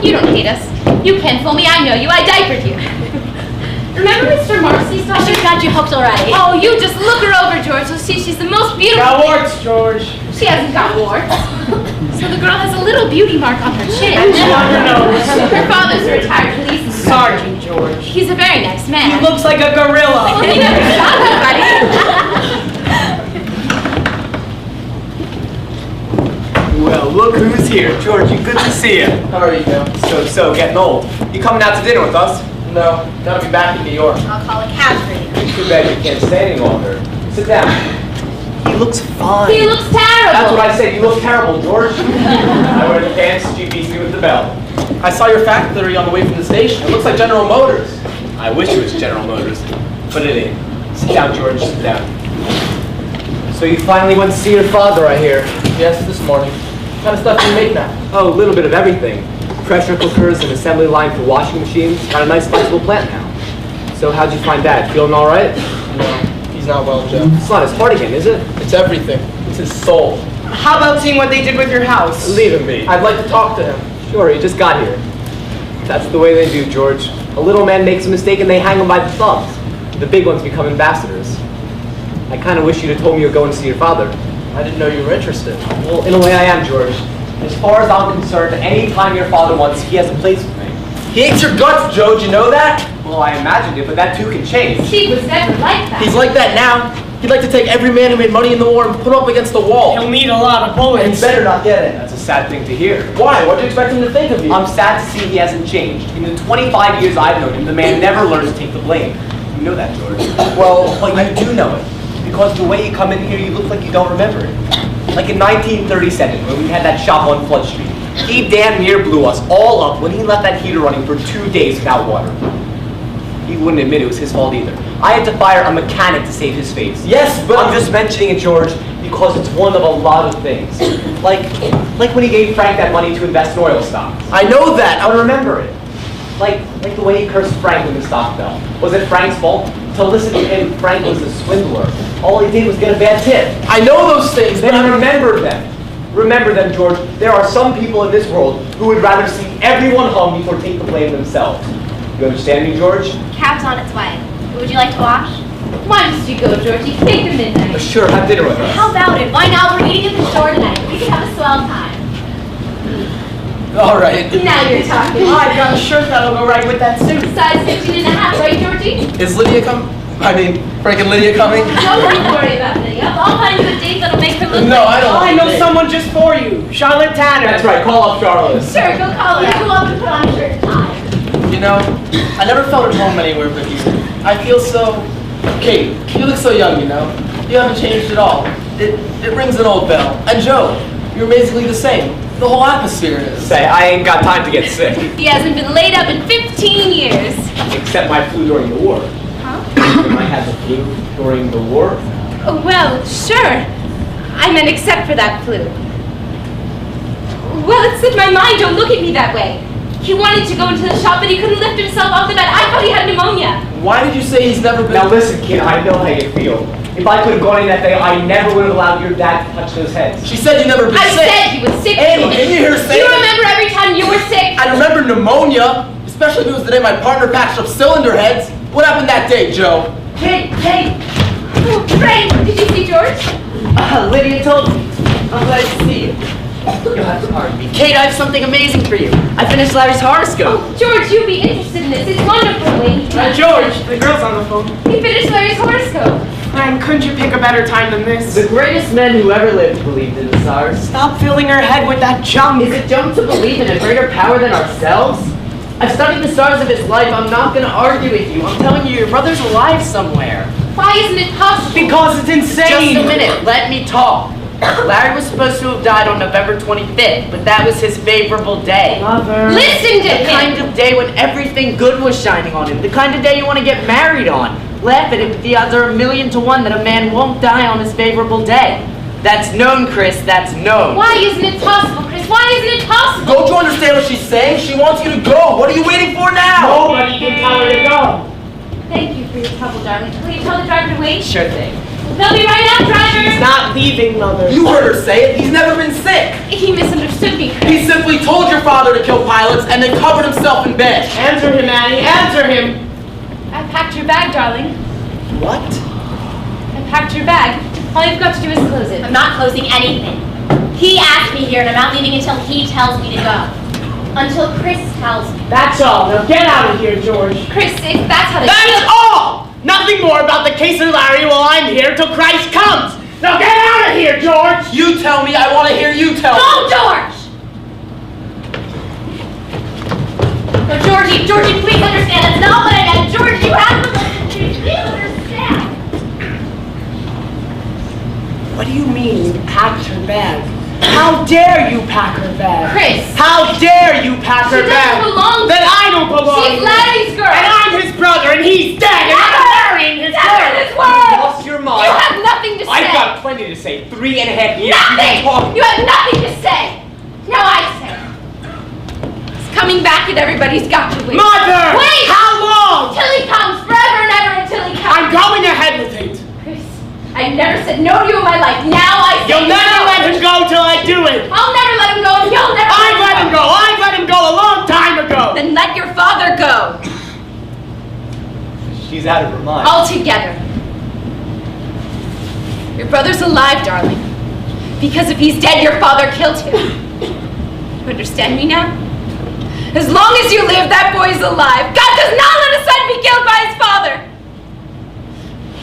You don't hate us. You can't fool me, I know you, I diapered you. Remember Mr. Marcy's I should have got you hooked already. Oh, you just look her over, George. You'll see she's the most beautiful. Got warts, George. She hasn't got warts. So the girl has a little beauty mark on her chin. And she on her nose. Her father's a retired police inspector. Sergeant George. He's a very nice He man. looks like a gorilla. Oh, he never shot anybody. Well, look who's here. Georgie, good to see you. How are you, Joe? So, getting old. You coming out to dinner with us? No, gotta be back in New York. I'll call a cab for you. Too bad you can't stay any longer. Sit down. He looks fine. He looks terrible. That's what I said. You look terrible, George. I wear the pants, she beats me with the belt. I saw your factory on the way from the station. It looks like General Motors. I wish it was General Motors. Put it in. Sit down, George. Sit down. So you finally went to see your father, I hear. Yes, this morning. What kind of stuff do you make now? Oh, a little bit of everything. Pressure cookers, an assembly line for washing machines. Got a nice flexible plant now. So how'd you find Dad? Feeling all right? No, he's not well, Joe. It's not his heart again, is it? It's everything. It's his soul. How about seeing what they did with your house? Leave him be. I'd like to talk to him. Sure, he just got here. That's the way they do, George. A little man makes a mistake and they hang him by the thumbs. The big ones become ambassadors. I kind of wish you'd have told me you were going to see your father. I didn't know you were interested. Well, in a way I am, George. As far as I'm concerned, any time your father wants, he has a place with me. He hates your guts, Joe. Do you know that? Well, I imagined it, but that too can change. She was never like that. He's like that now. He'd like to take every man who made money in the war and put him up against the wall. He'll need a lot of And he bullets. better not get it. That's a sad thing to hear. Why? What do you expect him to think of you? I'm sad to see he hasn't changed. In the 25 years I've known him, the man never learns to take the blame. You know that, George. Well, But you do know it. Because the way you come in here, you look like you don't remember it. Like in 1937, when we had that shop on Flood Street. He damn near blew us all up when he left that heater running for 2 days without water. He wouldn't admit it was his fault either. I had to fire a mechanic to save his face. yes, but I'm just mentioning it, George, because it's one of a lot of things. Like when he gave Frank that money to invest in oil stocks. I know that. I would remember it. Like the way he cursed Frank when the stock fell. Was it Frank's fault? To listen to him, Frank was a swindler. All he did was get a bad tip. I know those things, but Then remember them. Remember them, George. There are some people in this world who would rather see everyone hung before take the blame themselves. You understand me, George? Cab's on its way. Would you like to wash? Why must you go, Georgie? Take the midnight. Sure, have dinner with us. How about it? Why not? We're eating at the store tonight. We can have a swell time. all right. Now you're talking. Oh, I've got a shirt that'll go right with that suit. Size 15 and a half, right, Georgie? Is Lydia Frank and Lydia coming? Don't worry about Lydia. I'll find you a date that'll make her look No, like I don't. Oh, I know someone just for you. Charlotte Tanner. That's right, call up Charlotte. Sure, go call her. You love to put on a shirt and tie. You know, I never felt at home anywhere but here. I feel so... Kate, you look so young, you know. You haven't changed at all. It rings an old bell. And Joe, you're amazingly the same. The whole atmosphere is. Say, I ain't got time to get sick. He hasn't been laid up in 15 years. Except my flu during the war. Huh? I had the flu during the war. Oh, well, sure. I meant except for that flu. Well, it slipped my mind. Don't look at me that way. He wanted to go into the shop, but he couldn't lift himself off the bed. I thought he had pneumonia. Why did you say he's never been... Now listen, kid, I know how you feel. If I could have gone in that day, I never would have allowed your dad to touch those heads. She said you never been I sick. said he was sick. Annie, George. didn't you hear her say You that? remember every time you were sick? I remember pneumonia, especially if it was the day my partner patched up cylinder heads. What happened that day, Joe? Kate! Oh, Frank, did you see George? Lydia told me. I'm glad to see you. You'll have to pardon me. Kate, I have something amazing for you. I finished Larry's horoscope. Oh, George, you'd be interested in this. It's wonderful, Wayne. George, the girl's on the phone. He finished Larry's horoscope. Frank, couldn't you pick a better time than this? The greatest men who ever lived believed in the stars. Stop filling her head with that junk. Is it dumb to believe in a greater power than ourselves? I've studied the stars of his life. I'm not going to argue with you. I'm telling you, your brother's alive somewhere. Why isn't it possible? Because it's insane. Just a minute. Let me talk. Larry was supposed to have died on November 25th, but that was his favorable day. Mother. Listen to The him. kind of day when everything good was shining on him. The kind of day you want to get married on. Laugh at it, but the odds are 1,000,000 to 1 that a man won't die on his favorable day. That's known, Chris. That's known. Why isn't it possible, Chris? Why isn't it possible? Don't you understand what she's saying? She wants you to go. What are you waiting for now? Nobody can tell her to go. Thank you for your trouble, darling. Will you tell the driver to wait? Sure thing. They'll be right out, driver. He's not leaving, Mother. You heard her say it. He's never been sick. He misunderstood me, Chris. He simply told your father to kill pilots and then covered himself in bed. Answer him, Annie. Answer him. I packed your bag, darling. What? I packed your bag. All you've got to do is close it. I'm not closing anything. He asked me here, and I'm not leaving until he tells me to go. Until Chris tells me. That's all. Now get out of here, George. Chris, if that's how they That's all! Nothing more about the case of Larry while I'm here till Christ comes. Now get out of here, George! You tell me. I want to hear you tell me. Go, George! No, Georgie, please understand. That's not what I meant. George, you have to listen to me. Please understand. What do you mean you packed her bag? How dare you pack her bag? Chris. How dare you pack her She doesn't bag? belong to Then I don't belong. She's here. Larry's girl. And I'm his brother, and he's dead, and I'm marrying his Never girl. in this world. Lost your mind. You have nothing to say. I've got plenty to say. 3.5 years. Nothing! You have nothing to say. Now I say. He's coming back and everybody's got to wait. Mother! Wait! How long? Till he comes, forever and ever until he comes. I'm going ahead with it. Chris, I've never said no to you in my life. Now I say You'll never no. let him go till I do it. I'll never let him go and you'll never I've let him go. I've let him go a long time ago. Then let your father go. She's out of her mind. Altogether. Your brother's alive, darling. Because if he's dead, your father killed him. You understand me now? As long as you live, that boy's alive. God does not let a son be killed by his father.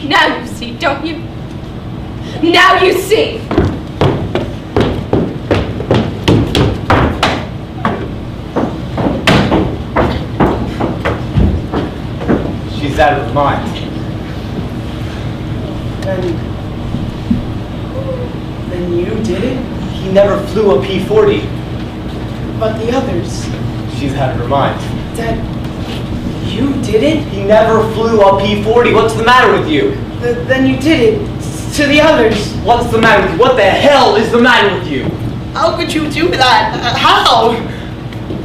Now you see, don't you? Now you see. She's out of her mind. Then you did it? He never flew a P-40. But the others. She's out of her mind. Dad, you did it? He never flew a P-40. What's the matter with you? Then you did it. To the others. What's the matter with you? What the hell is the matter with you? How could you do that? How?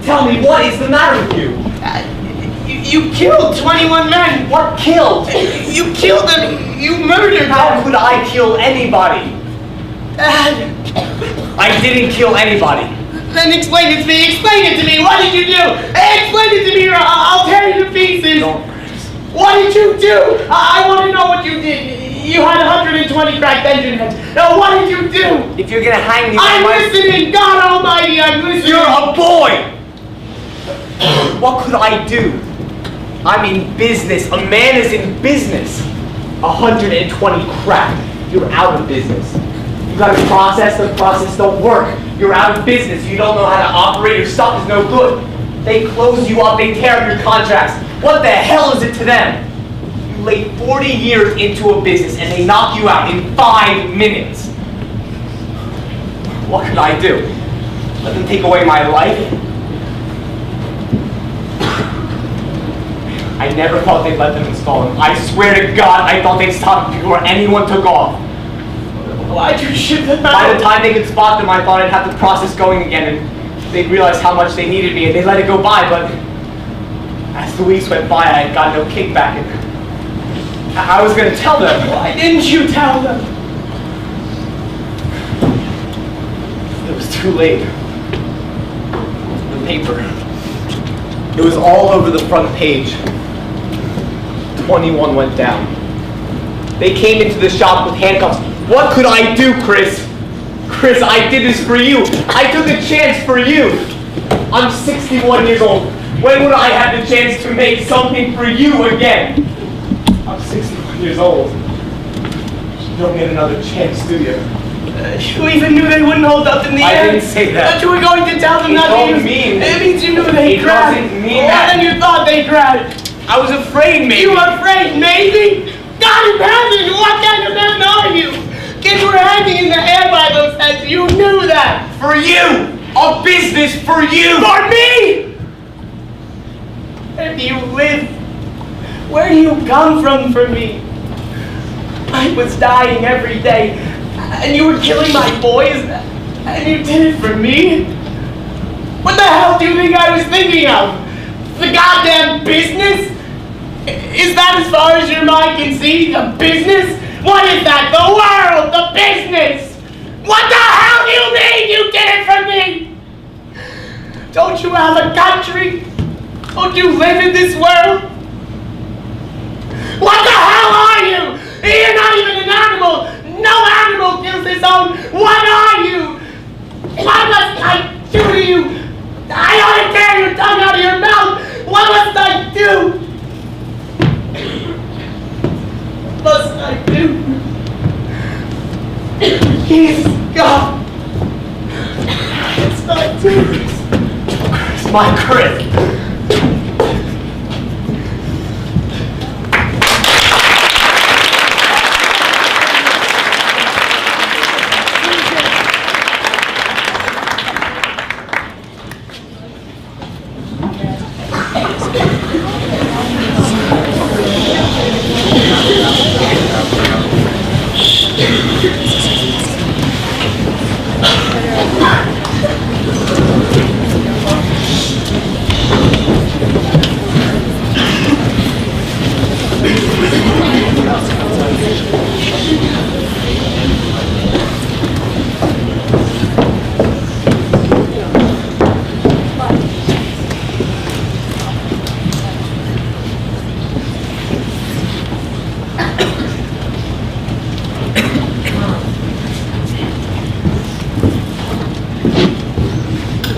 Tell me, what is the matter with you? You killed 21 men. What killed? You killed them. You murdered How them. could I kill anybody? Dad, I didn't kill anybody. then explain it to me. Explain it to me. What did you do? Explain it to me or I'll tear you to pieces. What did you do? I want to know what you did. You had 120 cracked engine heads. Now what did you do? If you're gonna hang me, I'm listening. God Almighty, I'm listening. You're a boy! What could I do? I'm in business. A man is in business. 120 cracked. You're out of business. You got a process, the process don't work. You're out of business. You don't know how to operate. Your stuff is no good. They close you up. They tear up your contracts. What the hell is it to them? You laid 40 years into a business and they knock you out in 5 minutes. What could I do? Let them take away my life? I never thought they'd let them install them. I swear to God, I thought they'd stop them before anyone took off. Why'd you ship them By the out? time they could spot them, I thought I'd have the process going again, and they'd realize how much they needed me, and they let it go by, but as the weeks went by, I got no kickback, and I was gonna tell them. Why didn't you tell them? It was too late. The paper. It was all over the front page. 21 went down. They came into the shop with handcuffs. What could I do, Chris? Chris, I did this for you. I took a chance for you. I'm 61 years old. When would I have the chance to make something for you again? I'm 61 years old. You don't get another chance, do you? You even knew they wouldn't hold up in the I air. didn't say that. But you were going to tell them It not to don't use. mean- It means you knew they'd It grab. doesn't mean More that. than you thought they'd grab. I was afraid, maybe. You were afraid, maybe? God in heaven, what kind of man are you? Kids were hanging in the air by those heads. You knew that. For you! A business for you! For me! Where do you live? Where do you come from for me? I was dying every day, and you were killing my boys, and you did it for me? What the hell do you think I was thinking of? The goddamn business? Is that as far as your mind can see? The business? What is that? The world! The business! What the hell do you mean you did it for me? Don't you have a country? Don't you live in this world? What the hell are you? You're not even an animal! No animal kills its own! What are you? What must I do to you? I ought to tear your tongue out of your mouth! What must I do? What must I do? Jesus God! What must I do? It's my Chris.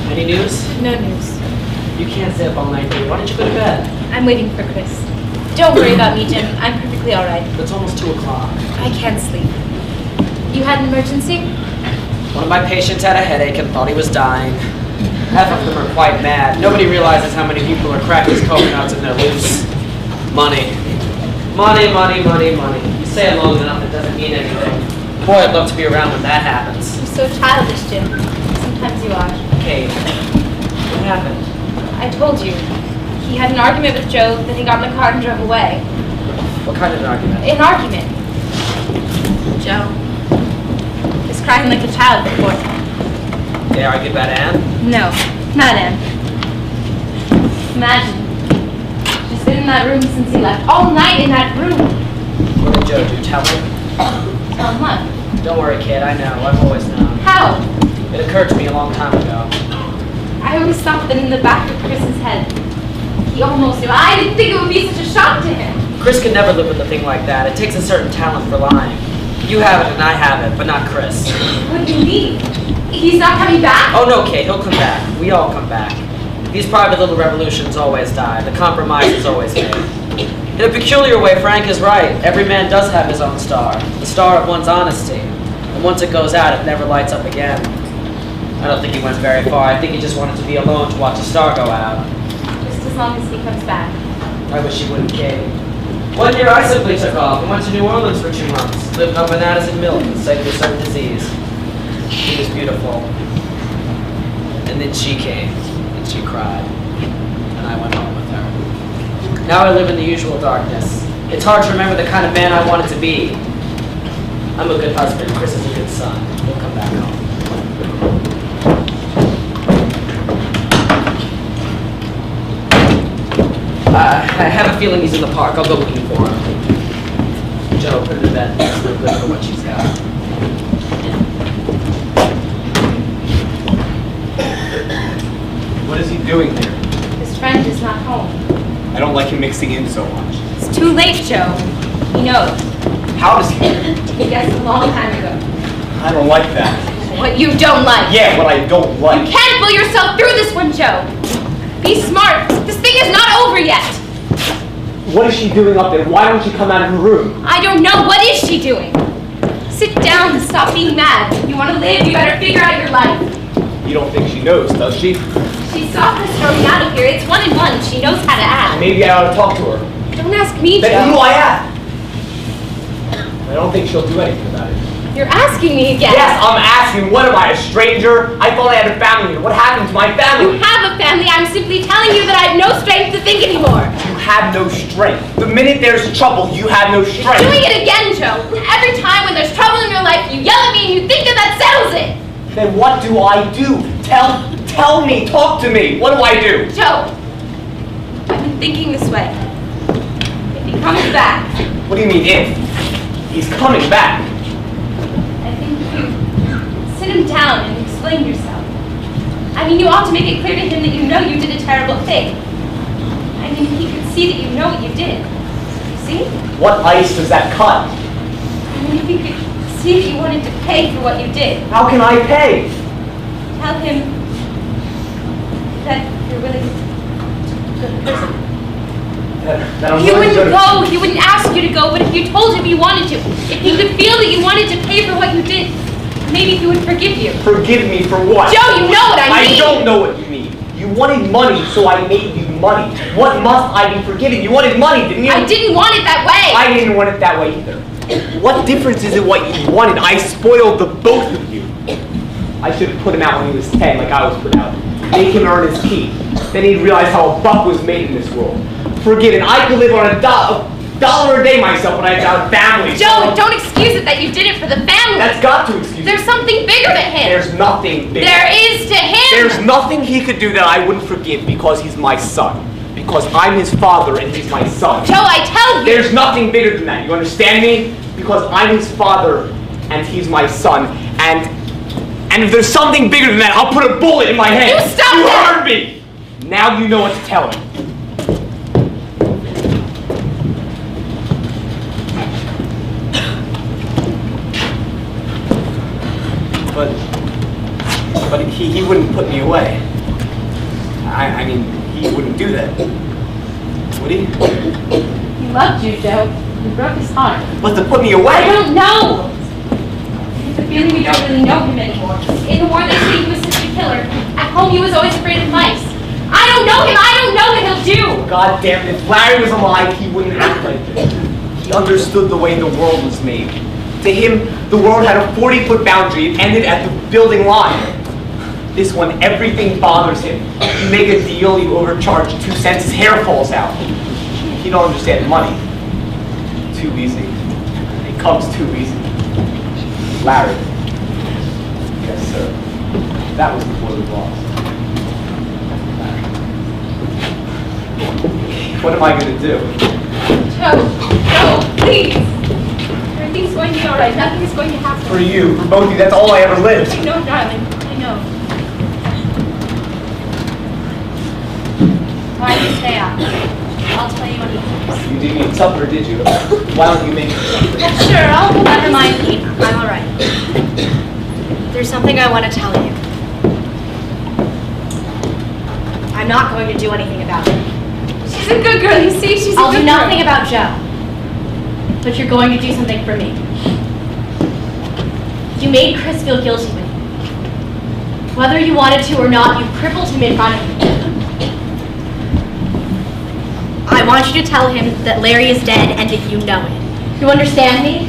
Any news? No news. You can't stay up all night, dude. Why don't you go to bed? I'm waiting for Chris. Don't worry about me, Jim. I'm perfectly all right. It's almost 2 o'clock. I can't sleep. You had an emergency? One of my patients had a headache and thought he was dying. Half of them are quite mad. Nobody realizes how many people are cracking coconuts in their loose. Money. Money, money, money, money. You say it long enough, it doesn't mean anything. Boy, I'd love to be around when that happens. You're so childish, Jim. Sometimes you are. Kate, what happened? I told you. He had an argument with Joe, then he got in the car and drove away. What kind of an argument? An argument. Joe is crying like a child before. They argued about Anne? No, not Anne. Imagine. She's been in that room since he left. All night in that room. What did Joe do? Tell him? Tell him what? Don't worry, kid. I know. I've always known. How? It occurred to me a long time ago. I always thought that in the back of Chris's head, he almost knew. I didn't think it would be such a shock to him. Chris could never live with a thing like that. It takes a certain talent for lying. You have it and I have it, but not Chris. What do you mean? He's not coming back? Oh no, Kate, he'll come back. We all come back. These private little revolutions always die. The compromise is always made. In a peculiar way, Frank is right. Every man does have his own star. The star of one's honesty. And once it goes out, it never lights up again. I don't think he went very far. I think he just wanted to be alone to watch a star go out. Just as long as he comes back. I wish he wouldn't, Kate. One year I simply took off and went to New Orleans for 2 months. Lived up in Addison Mills and saved a certain disease. She was beautiful. And then she came, and she cried. And I went home with her. Now I live in the usual darkness. It's hard to remember the kind of man I wanted to be. I'm a good husband. Chris is a good son. He'll come back home. I have a feeling he's in the park. I'll go looking for him. Joe, put her to bed. It's no good for what she's got. What is he doing here? His friend is not home. I don't like him mixing in so much. It's too late, Joe. He knows. How does he? Yes, a long time ago. I don't like that. What you don't like. Yeah, what I don't like. You can't pull yourself through this one, Joe. Be smart. This thing is not over yet. What is she doing up there? Why don't you come out of her room? I don't know. What is she doing? Sit down and stop being mad. If you want to live, you better figure out your life. You don't think she knows, does she? She saw us throwing out of here. It's 1 and 1. She knows how to act. Maybe I ought to talk to her. Don't ask me, Then who do Joe. I ask? I don't think she'll do anything about it. You're asking me again. Yes, I'm asking. What am I, a stranger? I thought I had a family here. What happened to my You family? have a family. I'm simply telling you that I have no strength to think anymore. You have no strength. The minute there's trouble, you have no strength. Doing it again, Joe. Every time when there's trouble in your life, you yell at me and you think that settles it. Then what do I do? Tell me. Talk to me. What do I do? Joe, I've been thinking this way. If he comes back, What do you mean if? He's coming back. I think you sit him down and explain yourself. I mean, you ought to make it clear to him that you know you did a terrible thing. I mean, he could see that you know what you did. You see? What ice does that cut? I mean, if you could see if you wanted to pay for what you did. How can I pay? Tell him that you're willing to go to prison. That I'm He willing wouldn't to go, he wouldn't ask you to go, but if you told him you wanted to, if he could feel that you wanted to pay for what you did, maybe he would forgive you. Forgive me for what? Joe, you know what I mean! I don't know what you mean. You wanted money, so I made you money. What must I be forgiving? You wanted money, didn't you? I didn't want it that way! I didn't want it that way either. What difference is it what you wanted? I spoiled the both of you. I should have put him out when he was 10, like I was put out. Make him earn his keep. Then he'd realize how a buck was made in this world. Forget it. I could live on a dollar a day myself when I got a family. Joe, don't excuse it that you did it for the family. That's got to excuse There's me. something bigger to him. There's nothing big. There is to him. There's nothing he could do that I wouldn't forgive because he's my son. Because I'm his father and he's my son. Joe, I tell you. There's nothing bigger than that. You understand me? Because I'm his father and he's my son. And if there's something bigger than that, I'll put a bullet in my head. You stop You that! heard me. Now you know what to tell him. But he wouldn't put me away. I mean, he wouldn't do that. Would he? He loved you, Joe. You broke his heart. But to put me away? I don't know. It's a feeling we don't really know him anymore. In the war, they say he was such a killer. At home, he was always afraid of mice. I don't know him. I don't know what he'll do. God damn it. If Larry was alive, he wouldn't act like this. He understood the way the world was made. To him, the world had a 40-foot boundary. It ended at the building line. This one, everything bothers him. You make a deal, you overcharge 2 cents, his hair falls out. He don't understand money. Too easy. It comes too easy. Larry. Yes, sir. That was before the loss. What am I going to do? Joe, please. Everything's going to be all right. Nothing is going to happen. For you, for both of you, that's all I ever lived. I know, darling. I know. Why don't you stay up? I'll tell you when he comes. You didn't eat supper, did you? Why don't you make something? Sure, I'll go. Never mind, Pete. I'm all right. There's something I want to tell you. I'm not going to do anything about it. She's a good girl, you see? She's a I'll good do nothing girl. about Joe. But you're going to do something for me. You made Chris feel guilty with you. Whether you wanted to or not, you crippled him in front of me. I want you to tell him that Larry is dead and that you know it. You understand me?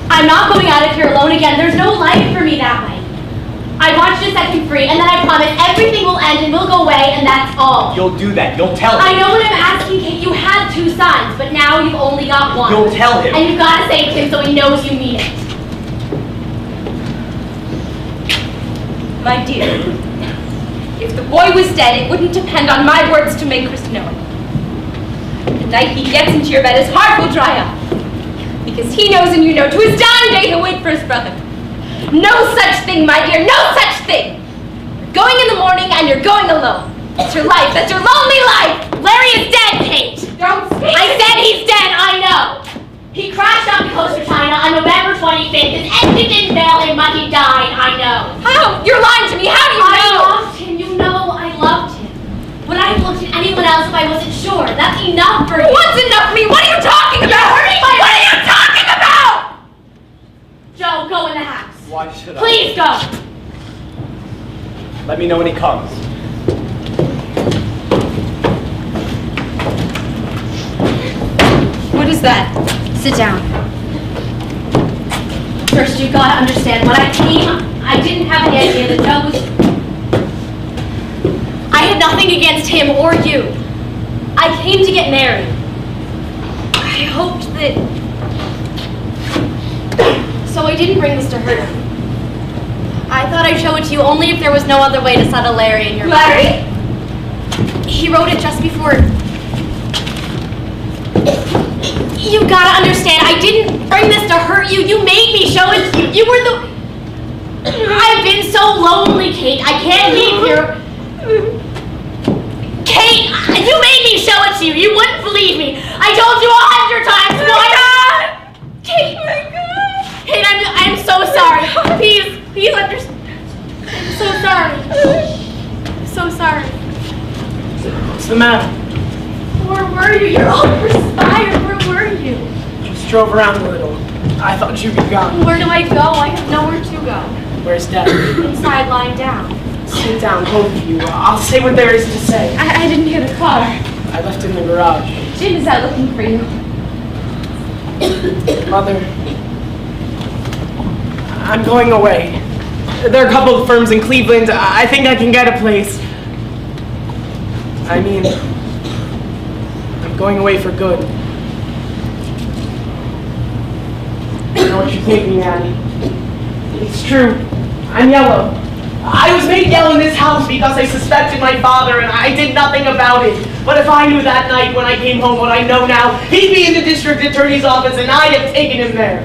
I'm not going out of here alone again. There's no life for me that way. I want you to set him free, and then I promise everything will end and we'll go away, and that's all. You'll do that. You'll tell him. I know what I'm asking, Kate. You had 2 sons, but now you've only got 1. You'll tell him. And you've got to say it to him so he knows you mean it. My dear, if the boy was dead, it wouldn't depend on my words to make Chris know it. The night he gets into your bed, his heart will dry up. Because he knows and you know, to his dying day, he'll wait for his brother. No such thing, my dear, no such thing! You're going in the morning and you're going alone. That's your life, that's your lonely life! Larry is dead, Kate. Don't speak! I said he's dead, I know. He crashed on the coast of China on November 25th. His engine didn't fail him, but he died. I know. How? You're lying to me. How do you I know? loved him. You know I loved him. When I looked at anyone else if I wasn't sure, that's enough for you. What's enough for me? What are you talking about? You're hurting my What are you talking about? Joe, go in the house. Why should I? Please go. Let me know when he comes. What is that? Sit down. First, you gotta understand, when I came, I didn't have the idea that Joe was... I had nothing against him or you. I came to get married. I hoped that... So I didn't bring this to hurt him. I thought I'd show it to you only if there was no other way to settle Larry in your life. Larry? He wrote it just before... You gotta understand, I didn't bring this to hurt you. You made me show it to you. You were the... I've been so lonely, Kate. I can't leave here. Kate, you made me show it to you. You wouldn't believe me. I told you 100 times. Oh my God! Kate. Oh my God! Kate, I'm so sorry. Please understand. I'm so sorry. I'm so sorry. What's the matter? Where were you? You're all perspired. Where were you? Just drove around a little. I thought you'd be gone. Where do I go? I have nowhere to go. Where's Dad? Inside, lying down. Sit down, both of you. I'll say what there is to say. I didn't hear the car. I left it in the garage. Jim is out looking for you. Mother, I'm going away. There are a couple of firms in Cleveland. I think I can get a place. I mean, I'm going away for good. I know what you're thinking, Annie. It's true. I'm yellow. I was made yellow in this house because I suspected my father and I did nothing about it. But if I knew that night when I came home what I know now, he'd be in the district attorney's office and I'd have taken him there.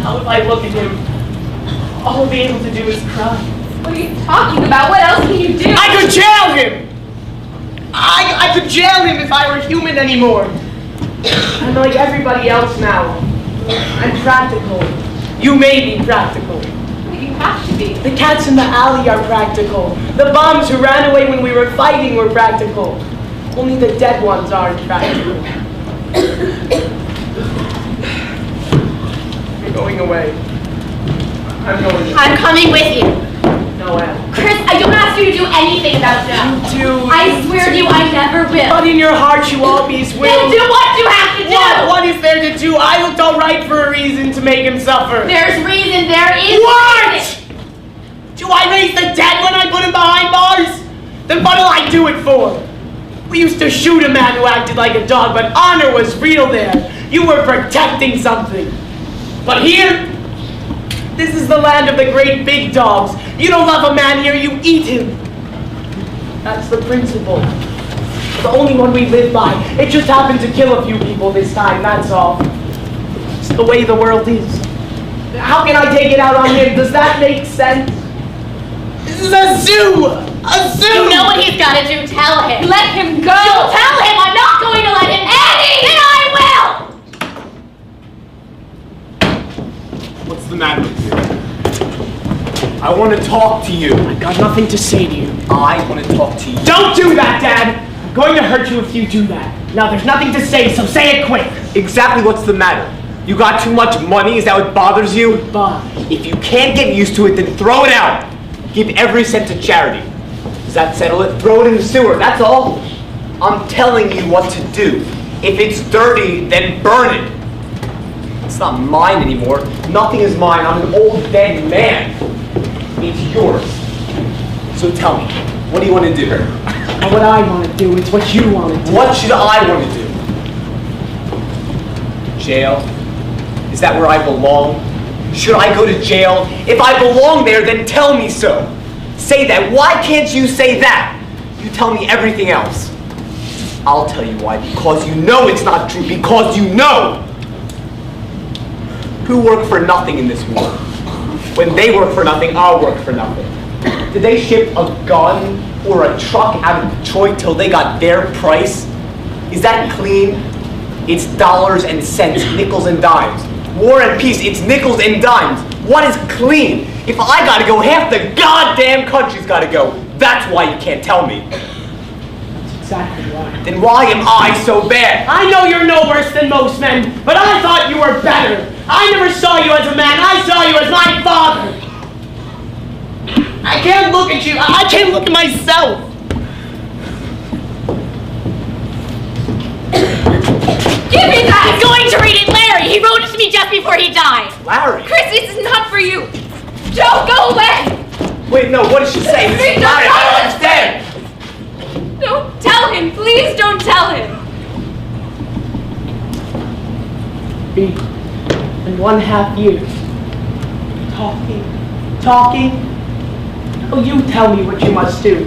Now if I look at him, all I'll be able to do is cry. What are you talking about? What else can you do? I could jail him! I could jail him if I were human anymore. I'm like everybody else now. I'm practical. You may be practical. You have to be. The cats in the alley are practical. The bums who ran away when we were fighting were practical. Only the dead ones aren't practical. You're going away. I'm going. I'm coming with you. No, Anne. Chris, I don't ask you to do anything about Joe. Do. I swear to you, I never will. But in your heart, you always will. Then do what you have to do. What is there to do? I looked all right for a reason to make him suffer. There's reason. There is What? reason. Do I raise the dead when I put him behind bars? Then what'll I do it for? We used to shoot a man who acted like a dog, but honor was real there. You were protecting something. But here, this is the land of the great big dogs. You don't love a man here, you eat him. That's the principle. The only one we live by. It just happened to kill a few people this time, that's all. It's the way the world is. How can I take it out on him? Does that make sense? This is a zoo! A zoo! You know what he's got to do. Tell him. Let him go. You'll tell him. I'm not going to let him. Eddie! Then I will! What's the matter with you? I want to talk to you. I got nothing to say to you. I want to talk to you. Don't do that, Dad! I'm going to hurt you if you do that. Now, there's nothing to say, so say it quick. Exactly what's the matter? You got too much money? Is that what bothers you? Bob. If you can't get used to it, then throw it out. Give every cent to charity. Does that settle it? Throw it in the sewer, that's all. I'm telling you what to do. If it's dirty, then burn it. It's not mine anymore. Nothing is mine. I'm an old dead man. It's yours. So tell me, what do you want to do? And what I want to do is what you want to do. What should I want to do? Jail? Is that where I belong? Should I go to jail? If I belong there, then tell me so. Say that. Why can't you say that? You tell me everything else. I'll tell you why. Because you know it's not true. Because you know. Who worked for nothing in this war? When they work for nothing, I'll work for nothing. Did they ship a gun or a truck out of Detroit till they got their price? Is that clean? It's dollars and cents, nickels and dimes. War and peace, it's nickels and dimes. What is clean? If I gotta go, half the goddamn country's gotta go. That's why you can't tell me. That's exactly why. Then why am I so bad? I know you're no worse than most men, but I thought you were better. I never saw you as a man. I saw you as my father. I can't look at you. I can't look at myself. Give me that! I'm going to read it, Larry! He wrote it to me just before he died! Larry? Chris, this is not for you! Joe, go away! Wait, no, what did she say? This is Don't Larry, I don't understand. Don't tell him! Please don't tell him! In 1.5 years. Talking. Oh, you tell me what you must do.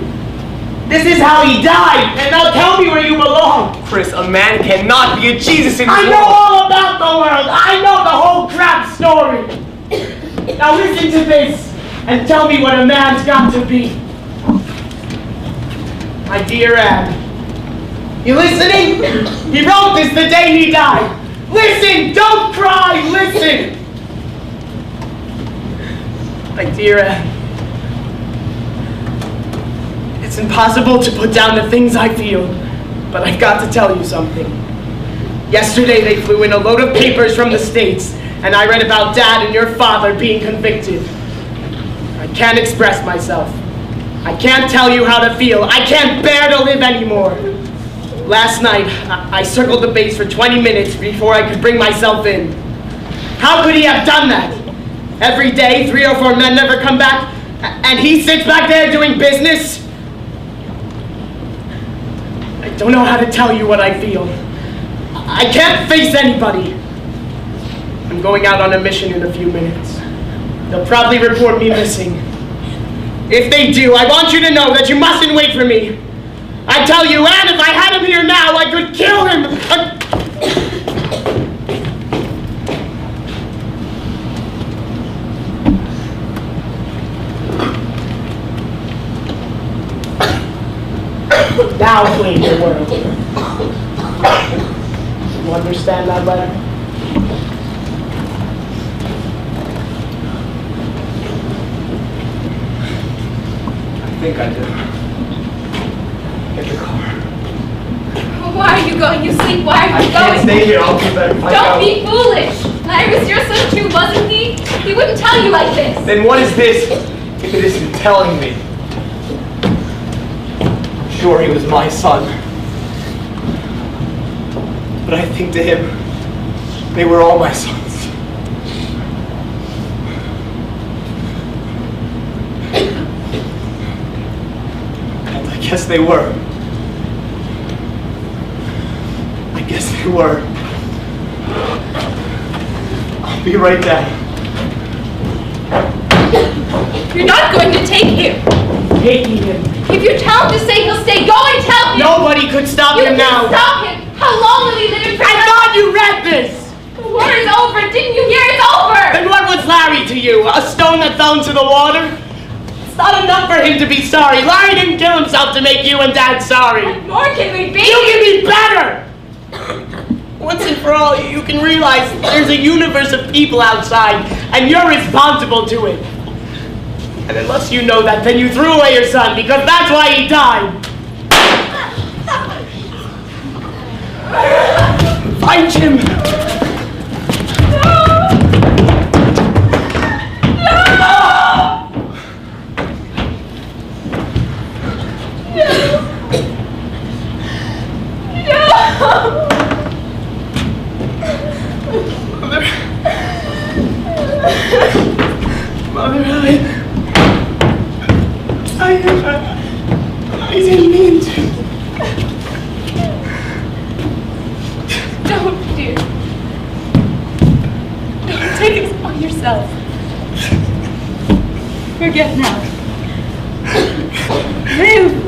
This is how he died, and now tell me where you belong. Chris, a man cannot be a Jesus in this I know world. all about the world. I know the whole crap story. Now listen to this and tell me what a man's got to be. My dear Anne, you listening? He wrote this the day he died. Listen, don't cry, listen. My dear Anne, it's impossible to put down the things I feel, but I've got to tell you something. Yesterday they flew in a load of papers from the States, and I read about Dad and your father being convicted. I can't express myself. I can't tell you how to feel. I can't bear to live anymore. Last night, I circled the base for 20 minutes before I could bring myself in. How could he have done that? Every day, 3 or 4 men never come back, and he sits back there doing business? I don't know how to tell you what I feel. I can't face anybody. I'm going out on a mission in a few minutes. They'll probably report me missing. If they do, I want you to know that you mustn't wait for me. I tell you, and if I had him here now, I could kill him. Now clean your world. You understand that letter? I think I do. Get the car. Why are you going? You sleep. Why are I you can't going? stay here. I'll be better if I Don't go. be foolish! Larry was your son too, wasn't he? He wouldn't tell you like this. Then what is this if it isn't telling me? I'm sure he was my son. But I think to him, they were all my sons. And I guess they were. I guess they were. I'll be right down. You're not going to take him. Taking him. If you tell him to stay, he'll stay. Go and tell him. Nobody could stop You him can now. stop him. How long will he live in prison? I thought you read this! The war is over. Didn't you hear? It's over. Then what was Larry to you? A stone that fell into the water? It's not enough for him to be sorry. Larry didn't kill himself to make you and Dad sorry. What more can we be? You can be better! Once and for all, you can realize there's a universe of people outside, and you're responsible to it. And unless you know that, then you threw away your son, because that's why he died. Find Jim! Mother, I didn't mean to. Don't, dear. Don't take it upon yourself. Forget now. Live.